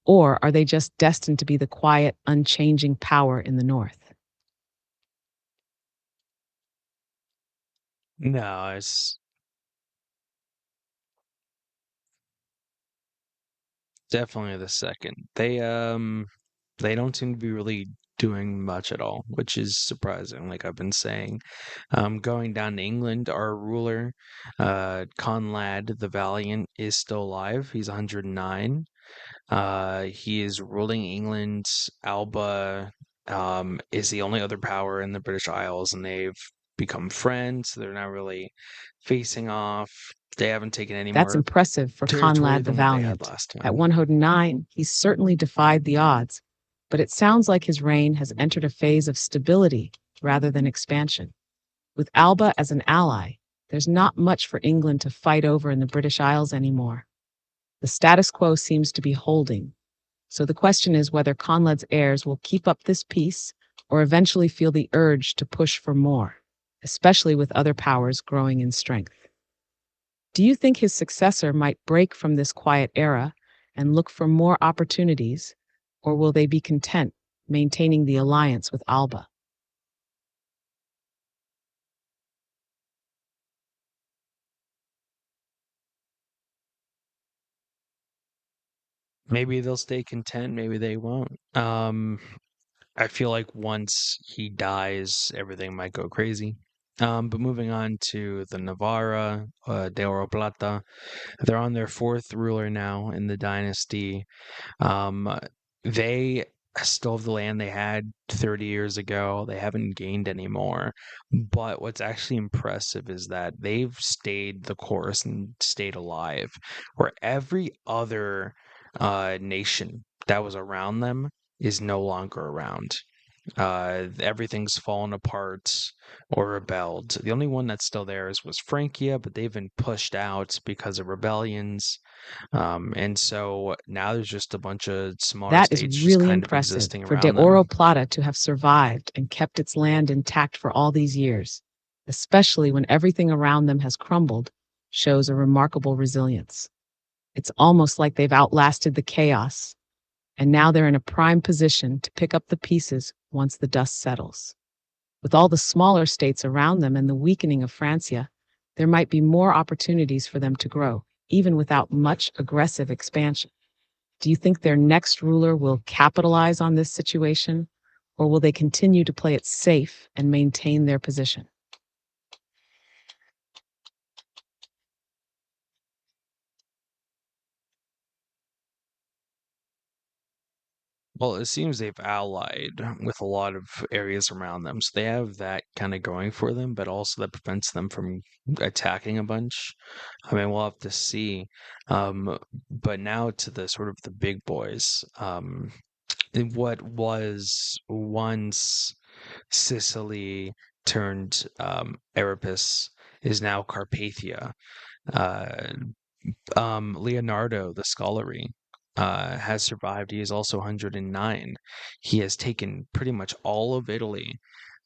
Or are they just destined to be the quiet, unchanging power in the north? No, it's definitely the second. They don't seem to be really doing much at all, which is surprising, like I've been saying. Going down to England, our ruler, Conrad the Valiant, is still alive. He's 109. He is ruling England. Alba is the only other power in the British Isles, and they've become friends. They're not really facing off. They haven't taken any That's more impressive for territory Conrad the than what they had Valiant. last At time. 109, he's certainly defied the odds, but it sounds like his reign has entered a phase of stability rather than expansion. With Alba as an ally, there's not much for England to fight over in the British Isles anymore. The status quo seems to be holding. So the question is whether Conrad's heirs will keep up this peace or eventually feel the urge to push for more, especially with other powers growing in strength. Do you think his successor might break from this quiet era and look for more opportunities, or will they be content maintaining the alliance with Alba? Maybe they'll stay content, maybe they won't. I feel like once he dies, everything might go crazy. But moving on to the Navarra, de Oro Plata, they're on their fourth ruler now in the dynasty. Um, they still have the land they had 30 years ago. They haven't gained any more. But what's actually impressive is that they've stayed the course and stayed alive, where every other nation that was around them is no longer around. Everything's fallen apart or rebelled. The only one that's still there was Francia, but they've been pushed out because of rebellions. And so now there's just a bunch of smaller That is states just really kind of impressive existing for de around Oro them. Plata to have survived and kept its land intact for all these years, especially when everything around them has crumbled, shows a remarkable resilience. It's almost like they've outlasted the chaos, and now they're in a prime position to pick up the pieces once the dust settles. With all the smaller states around them and the weakening of Francia, there might be more opportunities for them to grow, even without much aggressive expansion. Do you think their next ruler will capitalize on this situation, or will they continue to play it safe and maintain their position? Well, it seems they've allied with a lot of areas around them, so they have that kind of going for them, but also that prevents them from attacking a bunch. I mean, we'll have to see. But now to the sort of the big boys. In what was once Sicily turned Erebus is now Carpathia. Uh, Leonardo, the scholarly, has survived. He is also 109. He has taken pretty much all of Italy,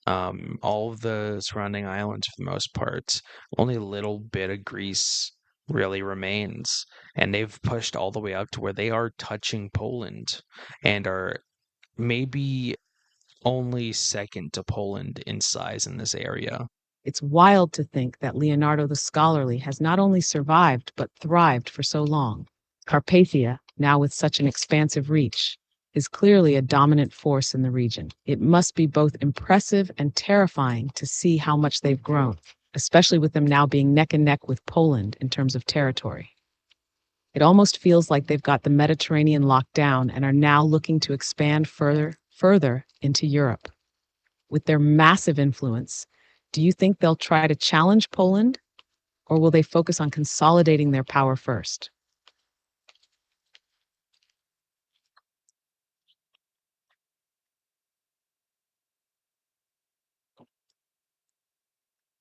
all of the surrounding islands for the most part. Only a little bit of Greece really remains, and they've pushed all the way up to where they are touching Poland and are maybe only second to Poland in size in this area. It's wild to think that Leonardo the Scholarly has not only survived but thrived for so long. Carpathia, now with such an expansive reach, is clearly a dominant force in the region. It must be both impressive and terrifying to see how much they've grown, especially with them now being neck and neck with Poland in terms of territory. It almost feels like they've got the Mediterranean locked down and are now looking to expand further into Europe. With their massive influence, do you think they'll try to challenge Poland, or will they focus on consolidating their power first?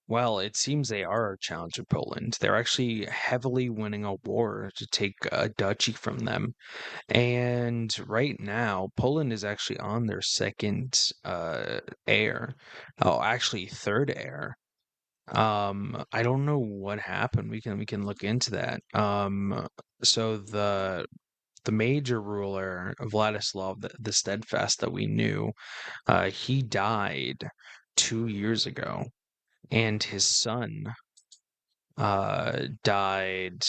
Well, it seems they are challenging Poland. They're actually heavily winning a war to take a duchy from them. And right now, Poland is actually on their second heir. Oh, actually third heir. I don't know what happened. We can look into that. So the major ruler, Vladislav the Steadfast that we knew, he died 2 years ago, and his son died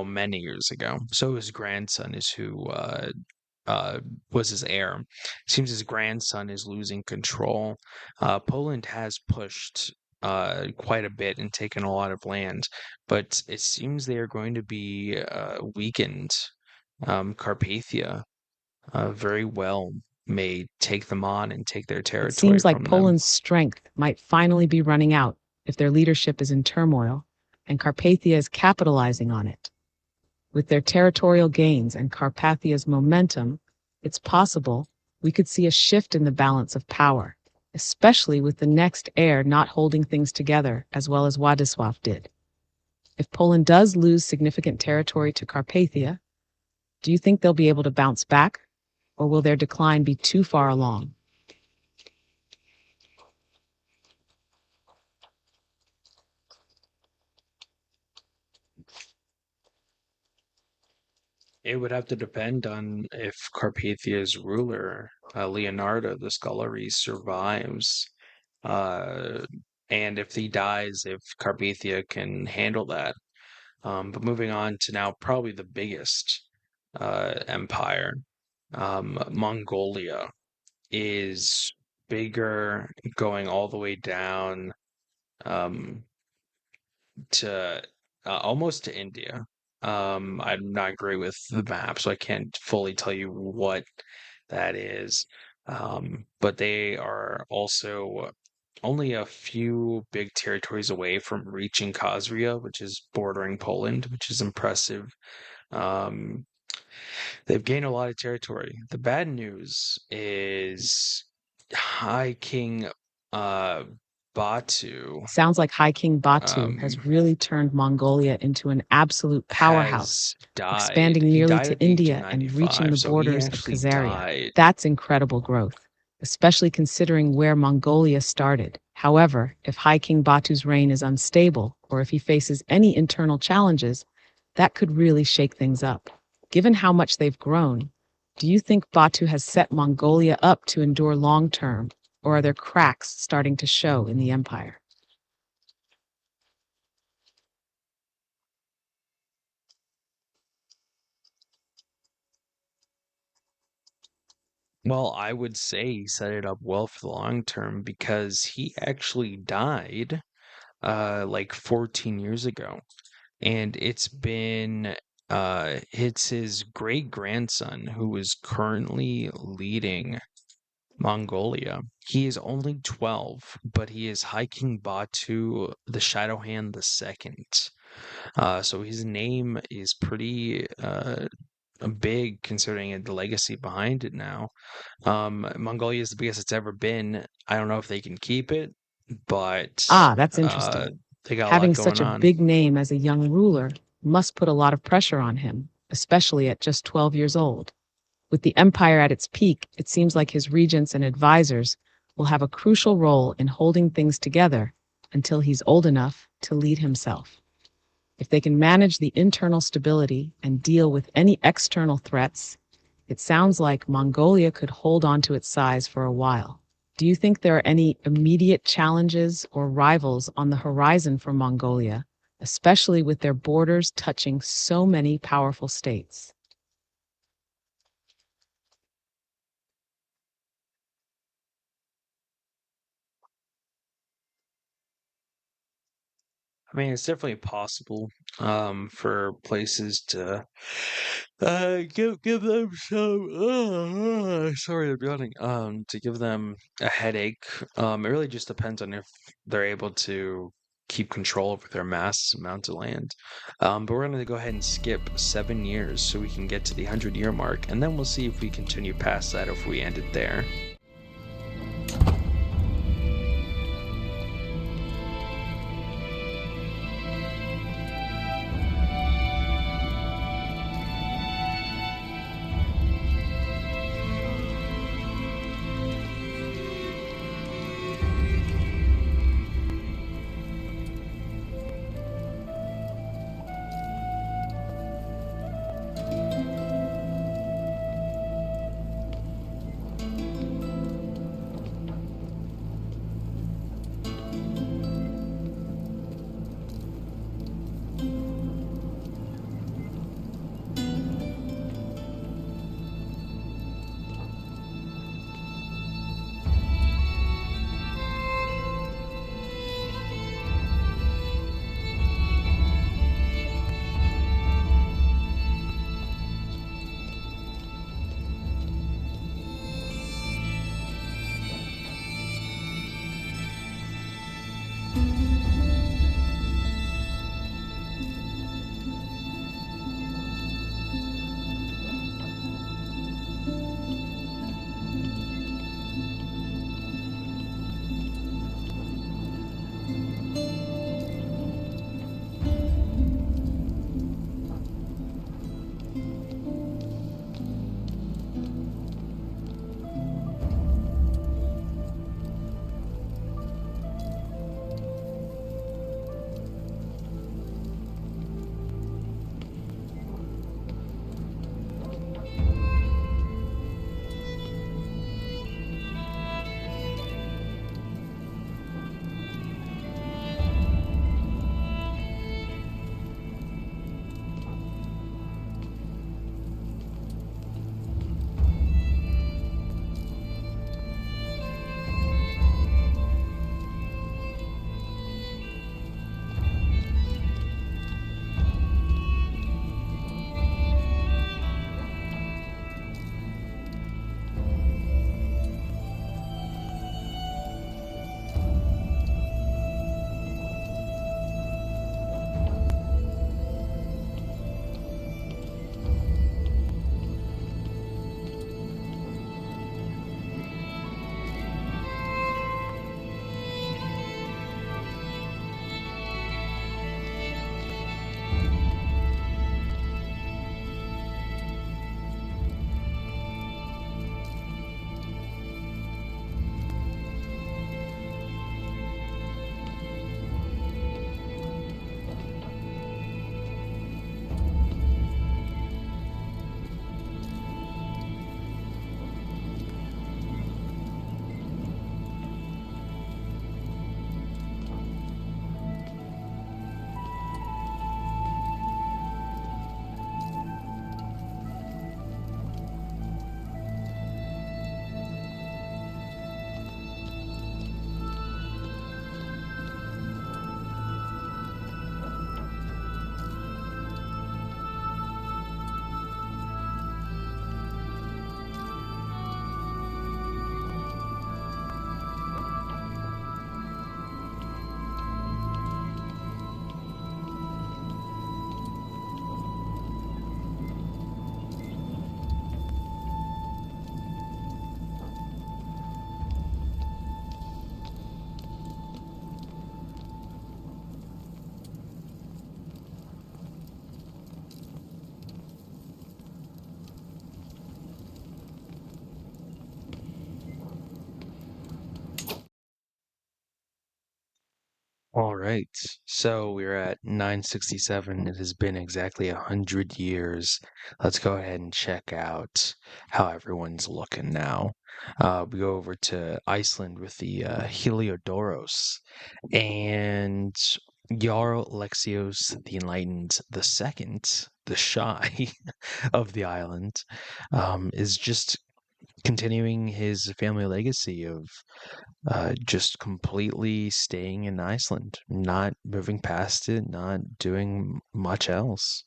many years ago. So his grandson is who uh was his heir. Seems his grandson is losing control. Poland has pushed quite a bit and taken a lot of land, but it seems they are going to be weakened. Carpathia very well may take them on and take their It territory seems like from them. Poland's strength might finally be running out if their leadership is in turmoil, and Carpathia is capitalizing on it. With their territorial gains and Carpathia's momentum, it's possible we could see a shift in the balance of power, especially with the next heir not holding things together as well as Władysław did. If Poland does lose significant territory to Carpathia, do you think they'll be able to bounce back, or will their decline be too far along? It would have to depend on if Carpathia's ruler, Leonardo the Scolari, survives, uh, and if he dies, if Carpathia can handle that. But moving on to now, probably the biggest empire, Mongolia is bigger, going all the way down um, to almost to India. I'm not great with the map, so I can't fully tell you what that is. But they are also only a few big territories away from reaching Khazria, which is bordering Poland, which is impressive. Um, they've gained a lot of territory. The bad news is High King uh, Batu Sounds like High King Batu um, has really turned Mongolia into an absolute powerhouse, has died. expanding He nearly died to at the age of India and reaching 95, the so he borders of actually Khazaria. died. That's incredible growth, especially considering where Mongolia started. However, if High King Batu's reign is unstable, or if he faces any internal challenges, that could really shake things up. Given how much they've grown, do you think Batu has set Mongolia up to endure long term, or are there cracks starting to show in the empire? Well, I would say he set it up well for the long term because he actually died like 14 years ago. And it's his great grandson who is currently leading Mongolia. He is only 12, but he is High King Batu the Shadow Hand the Second. So his name is pretty big considering the legacy behind it now. Mongolia is the biggest it's ever been. I don't know if they can keep it, but That's interesting. they got a lot Having going such a on. big name as a young ruler must put a lot of pressure on him, especially at just 12 years old. With the empire at its peak, it seems like his regents and advisors will have a crucial role in holding things together until he's old enough to lead himself. If they can manage the internal stability and deal with any external threats, it sounds like Mongolia could hold on to its size for a while. Do you think there are any immediate challenges or rivals on the horizon for Mongolia, especially with their borders touching so many powerful states? I mean, it's definitely possible for places to give them some sorry I'm yawning to give them a headache. It really just depends on if they're able to keep control over their mass amount of land. But we're going to go ahead and skip 7 years so we can get to the 100-year mark, and then we'll see if we continue past that or if we end it there. All right. So we're at 967. It has been exactly 100 years. Let's go ahead and check out how everyone's looking now. We go over to Iceland with the Heliodoros and Jarl Alexios the Enlightened the Second, the Shy of the island, is just continuing his family legacy of just completely staying in Iceland, not moving past it, not doing much else.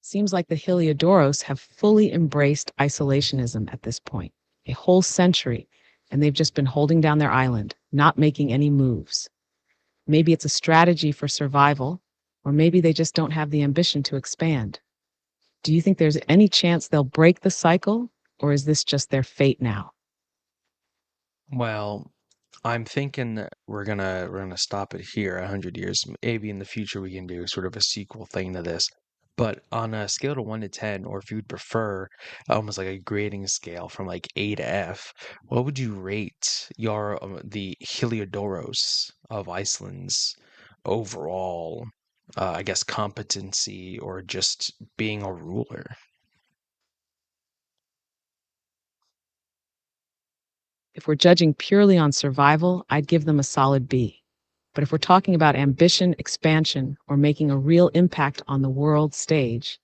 Seems like the Heliodoros have fully embraced isolationism at this point, a whole century, and they've just been holding down their island, not making any moves. Maybe it's a strategy for survival, or maybe they just don't have the ambition to expand. Do you think there's any chance they'll break the cycle, or is this just their fate now? Well, I'm thinking that we're gonna stop it here 100 years. Maybe in the future we can do sort of a sequel thing to this. But on a scale to 1 to 10, or if you'd prefer, almost like a grading scale from like A to F, what would you rate the Heliodoros of Iceland's overall, I guess, competency or just being a ruler? If we're judging purely on survival, I'd give them a solid B. But if we're talking about ambition, expansion, or making a real impact on the world stage,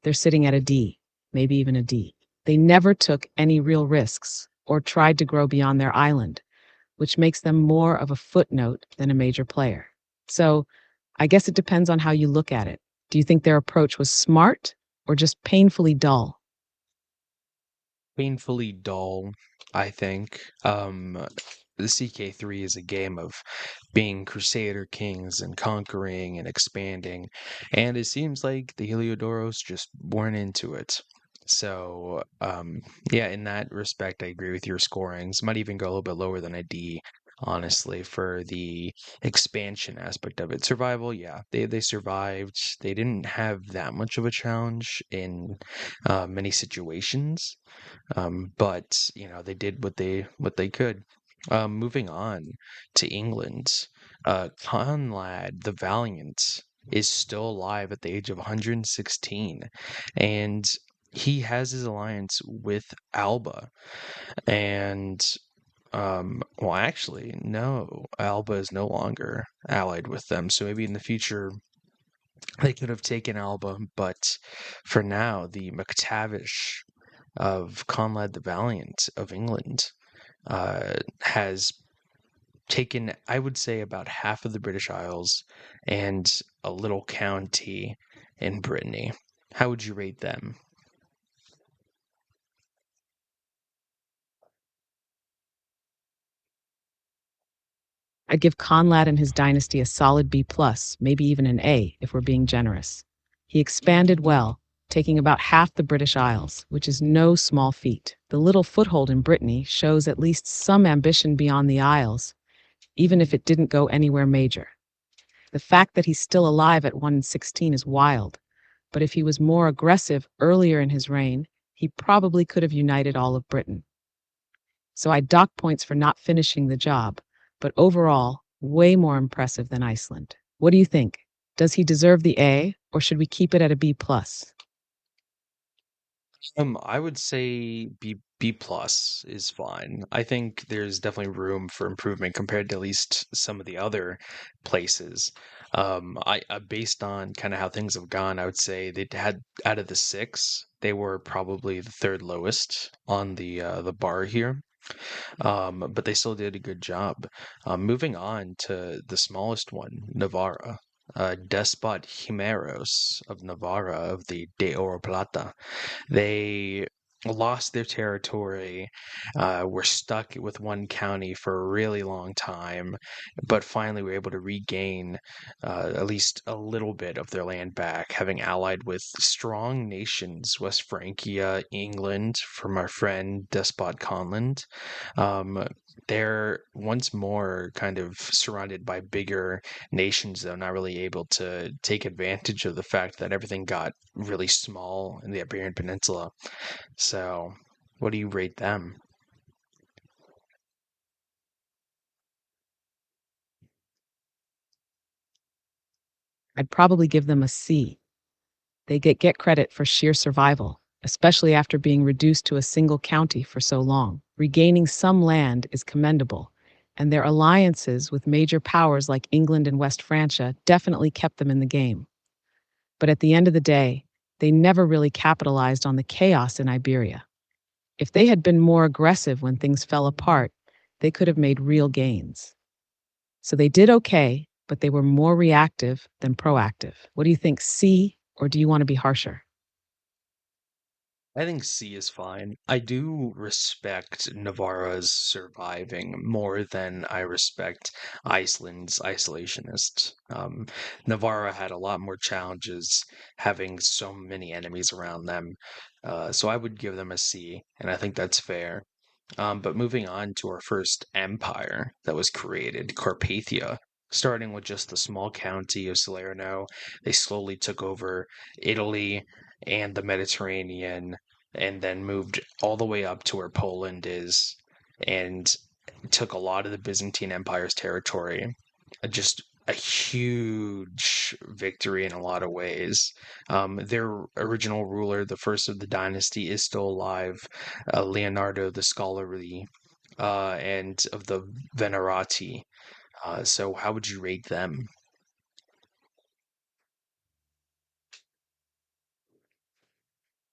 they're sitting at a D, maybe even a D. They never took any real risks or tried to grow beyond their island, which makes them more of a footnote than a major player. So I guess it depends on how you look at it. Do you think their approach was smart or just painfully dull? Painfully dull, I think. The CK3 is a game of being Crusader Kings and conquering and expanding, and it seems like the Heliodoros just weren't into it. So, yeah, in that respect, I agree with your scorings. Might even go a little bit lower than a D, honestly, for the expansion aspect of it. Survival, yeah, they survived. They didn't have that much of a challenge in many situations, but they did what they could. Moving on to England, Conrad the Valiant is still alive at the age of 116, and he has his alliance with Alba. And well, actually, no, Alba is no longer allied with them. So maybe in the future they could have taken Alba, but for now, the MacTavish of Conrad the Valiant of England has taken, I would say, about half of the British Isles and a little county in Brittany. How would you rate them? I'd give Conrad and his dynasty a solid B plus, maybe even an A if we're being generous. He expanded well, taking about half the British Isles, which is no small feat. The little foothold in Brittany shows at least some ambition beyond the Isles, even if it didn't go anywhere major. The fact that he's still alive at 116 is wild, but if he was more aggressive earlier in his reign, he probably could have united all of Britain. So I dock points for not finishing the job, but overall, way more impressive than Iceland. What do you think? Does he deserve the A, or should we keep it at a B plus? I would say B plus is fine. I think there's definitely room for improvement compared to at least some of the other places. I based on kind of how things have gone, I would say they had out of the six, they were probably the third lowest on the bar here. But they still did a good job. Moving on to the smallest one, Navarra. Despot Jimeros of Navarra of the De Oro Plata. They lost their territory, were stuck with one county for a really long time, but finally were able to regain at least a little bit of their land back, having allied with strong nations, West Francia, England, from our friend Despot Conland. Um, they're once more kind of surrounded by bigger nations, though not really able to take advantage of the fact that everything got really small in the Iberian Peninsula. So, what do you rate them? I'd probably give them a C. They get credit for sheer survival, especially after being reduced to a single county for so long. Regaining some land is commendable, and their alliances with major powers like England and West Francia definitely kept them in the game. But at the end of the day, they never really capitalized on the chaos in Iberia. If they had been more aggressive when things fell apart, they could have made real gains. So they did okay, but they were more reactive than proactive. What do you think, C, or do you want to be harsher? I think C is fine. I do respect Navarra's surviving more than I respect Iceland's isolationist. Navarra had a lot more challenges having so many enemies around them. So I would give them a C, and I think that's fair. But moving on to our first empire that was created, Carpathia. Starting with just the small county of Salerno, they slowly took over Italy and the Mediterranean, and then moved all the way up to where Poland is, and took a lot of the Byzantine Empire's territory. Just a huge victory in a lot of ways. Their original ruler, the first of the dynasty, is still alive, Leonardo the Scholarly, and of the Venerati. So how would you rate them?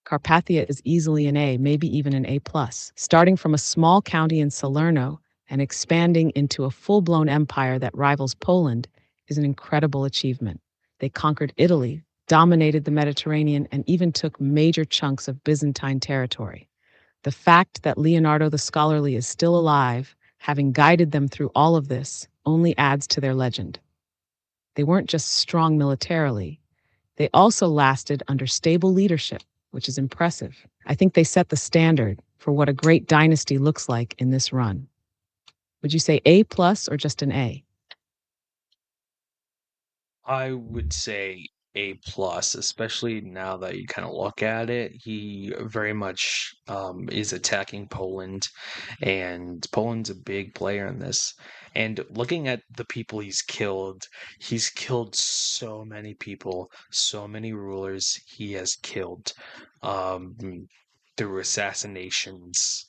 Carpathia is easily an A, maybe even an A+. Starting from a small county in Salerno and expanding into a full-blown empire that rivals Poland is an incredible achievement. They conquered Italy, dominated the Mediterranean, and even took major chunks of Byzantine territory. The fact that Leonardo the Scholarly is still alive, having guided them through all of this, only adds to their legend. They weren't just strong militarily, they also lasted under stable leadership, which is impressive. I think they set the standard for what a great dynasty looks like in this run. Would you say A+ or just an A? I would say A plus, especially now that you kind of look at it. He very much is attacking Poland, and Poland's a big player in this. And looking at the people he's killed so many people, so many rulers he has killed um, through assassinations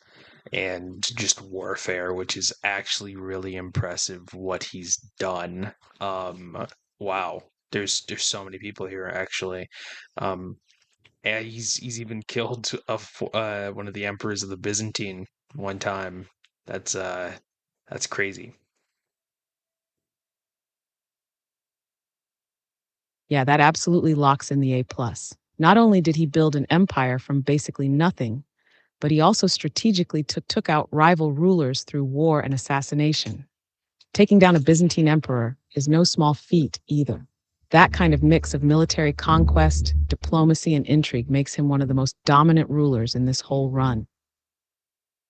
and just warfare, which is actually really impressive what he's done. Wow, there's so many people here actually. Um, and he's even killed one of the emperors of the Byzantine one time. That's uh that's crazy. Yeah, that absolutely locks in the A+. Not only did he build an empire from basically nothing, but he also strategically took out rival rulers through war and assassination. Taking down a Byzantine emperor is no small feat either. That kind of mix of military conquest, diplomacy, and intrigue makes him one of the most dominant rulers in this whole run.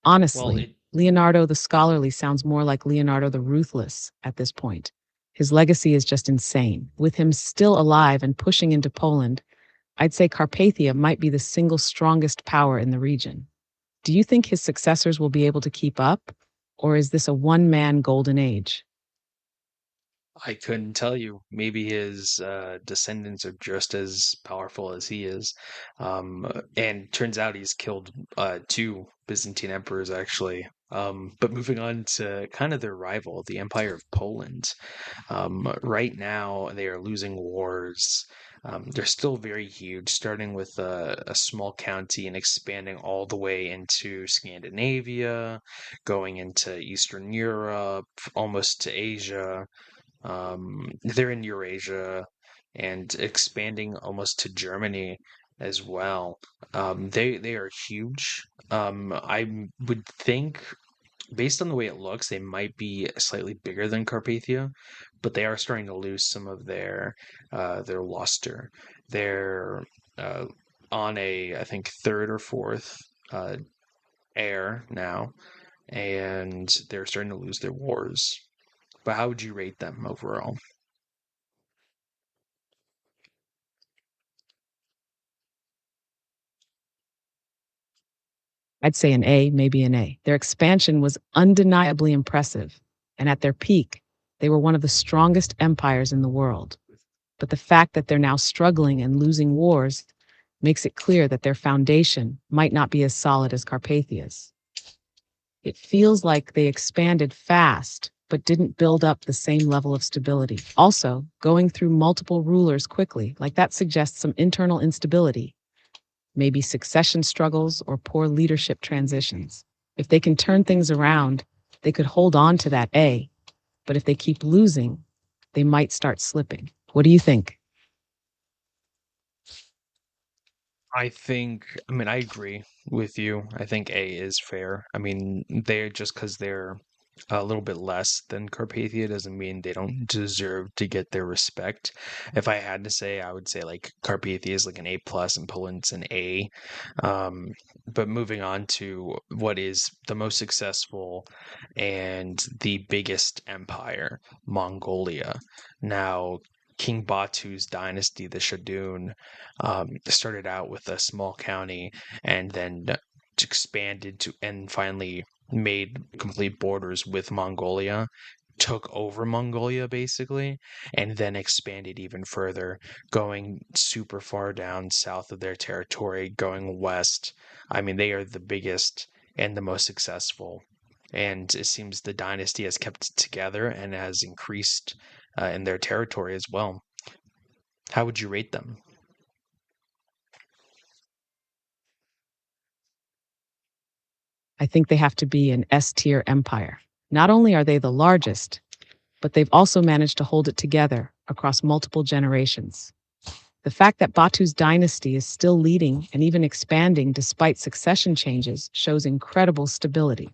Well, Honestly, it Leonardo the Scholarly sounds more like Leonardo the Ruthless at this point. His legacy is just insane. With him still alive and pushing into Poland, I'd say Carpathia might be the single strongest power in the region. Do you think his successors will be able to keep up? Or is this a one-man golden age? I couldn't tell you. Maybe his descendants are just as powerful as he is. And turns out he's killed two Byzantine emperors, actually. But moving on to kind of their rival, the Empire of Poland. Right now, they are losing wars. They're still very huge, starting with a small county and expanding all the way into Scandinavia, going into Eastern Europe, almost to Asia. They're in Eurasia and expanding almost to Germany as well. They are huge. I would think, based on the way it looks, they might be slightly bigger than Carpathia, but they are starting to lose some of their luster. They're uh, on a, I think, third or fourth uh, heir now, and they're starting to lose their wars. But how would you rate them overall? I'd say an A, maybe an A. Their expansion was undeniably impressive, and at their peak, they were one of the strongest empires in the world. But the fact that they're now struggling and losing wars makes it clear that their foundation might not be as solid as Carpathia's. It feels like they expanded fast, but didn't build up the same level of stability. Also, going through multiple rulers quickly, like that suggests some internal instability, maybe succession struggles or poor leadership transitions. If they can turn things around, they could hold on to that A, but if they keep losing, they might start slipping. What do you think? I mean, I agree with you. I think A is fair. I mean, they're just because they're a little bit less than Carpathia doesn't mean they don't deserve to get their respect. If I had to say, I would say like Carpathia is like an A plus and Poland's an A. Um, but moving on to what is the most successful and the biggest empire, Mongolia. Now, King Batu's dynasty, the Shadun, started out with a small county and then expanded to and finally made complete borders with Mongolia, took over Mongolia basically, and then expanded even further, going super far down south of their territory, going west. I mean, they are the biggest and the most successful. And it seems the dynasty has kept it together and has increased in their territory as well. How would you rate them? I think they have to be an S tier empire. Not only are they the largest, but they've also managed to hold it together across multiple generations. The fact that Batu's dynasty is still leading and even expanding despite succession changes shows incredible stability.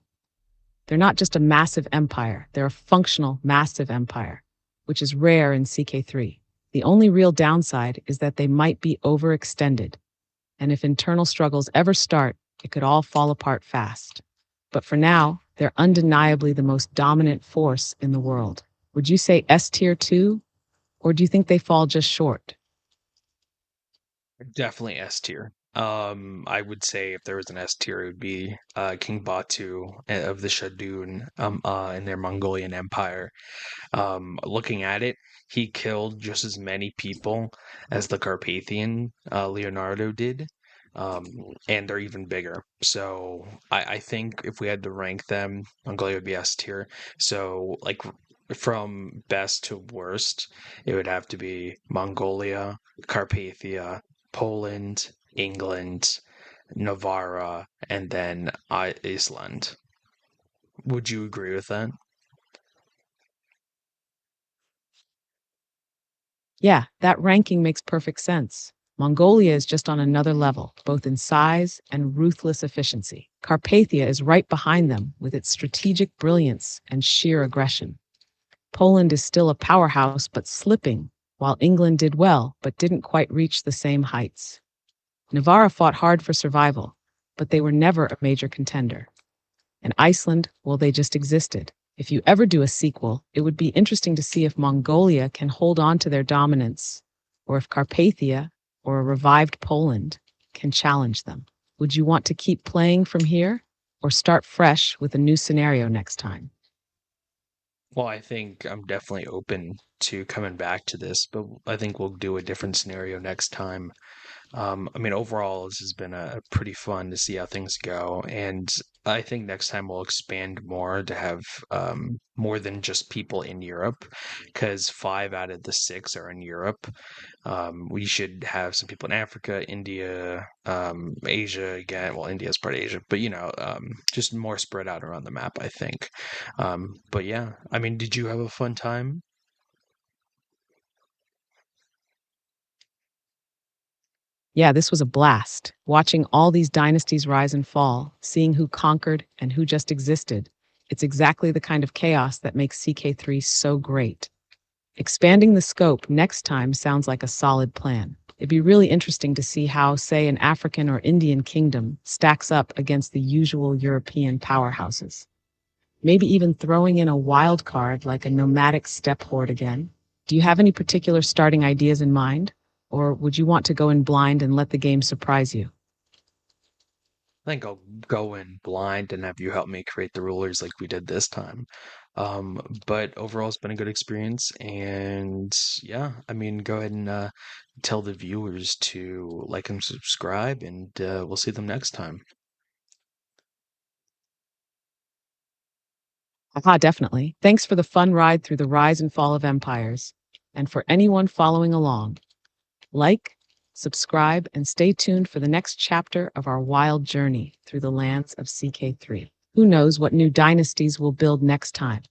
They're not just a massive empire, they're a functional, massive empire, which is rare in CK3. The only real downside is that they might be overextended, and if internal struggles ever start, it could all fall apart fast. But for now, they're undeniably the most dominant force in the world. Would you say S tier too, or do you think they fall just short? Definitely S tier. I would say if there was an S tier, it would be King Batu of the Shadun in their Mongolian Empire. Looking at it, he killed just as many people as the Carpathian Leonardo did, um, and they're even bigger. So I think if we had to rank them, Mongolia would be S tier. So like from best to worst, it would have to be Mongolia, Carpathia, Poland, England, Navarra, and then Iceland. Would you agree with that? Yeah, that ranking makes perfect sense. Mongolia is just on another level, both in size and ruthless efficiency. Carpathia is right behind them with its strategic brilliance and sheer aggression. Poland is still a powerhouse but slipping, while England did well but didn't quite reach the same heights. Navarra fought hard for survival, but they were never a major contender. And Iceland, well, they just existed. If you ever do a sequel, it would be interesting to see if Mongolia can hold on to their dominance, or if Carpathia, or a revived Poland, can challenge them. Would you want to keep playing from here, or start fresh with a new scenario next time? Well, I think I'm definitely open to coming back to this, but I think we'll do a different scenario next time. I mean, overall, this has been a pretty fun to see how things go, and I think next time we'll expand more to have more than just people in Europe, because five out of the six are in Europe. We should have some people in Africa, India, Asia again. Well, India is part of Asia, but just more spread out around the map, I think. But yeah, I mean, did you have a fun time? Yeah, this was a blast. Watching all these dynasties rise and fall, seeing who conquered and who just existed. It's exactly the kind of chaos that makes CK3 so great. Expanding the scope next time sounds like a solid plan. It'd be really interesting to see how, say, an African or Indian kingdom stacks up against the usual European powerhouses. Maybe even throwing in a wild card like a nomadic steppe horde again. Do you have any particular starting ideas in mind? Or would you want to go in blind and let the game surprise you? I think I'll go in blind and have you help me create the rulers like we did this time. But overall, it's been a good experience. And yeah, I mean, go ahead and tell the viewers to like and subscribe, and we'll see them next time. Aha, definitely. Thanks for the fun ride through the rise and fall of empires. And for anyone following along, like, subscribe, and stay tuned for the next chapter of our wild journey through the lands of CK3. Who knows what new dynasties we'll build next time?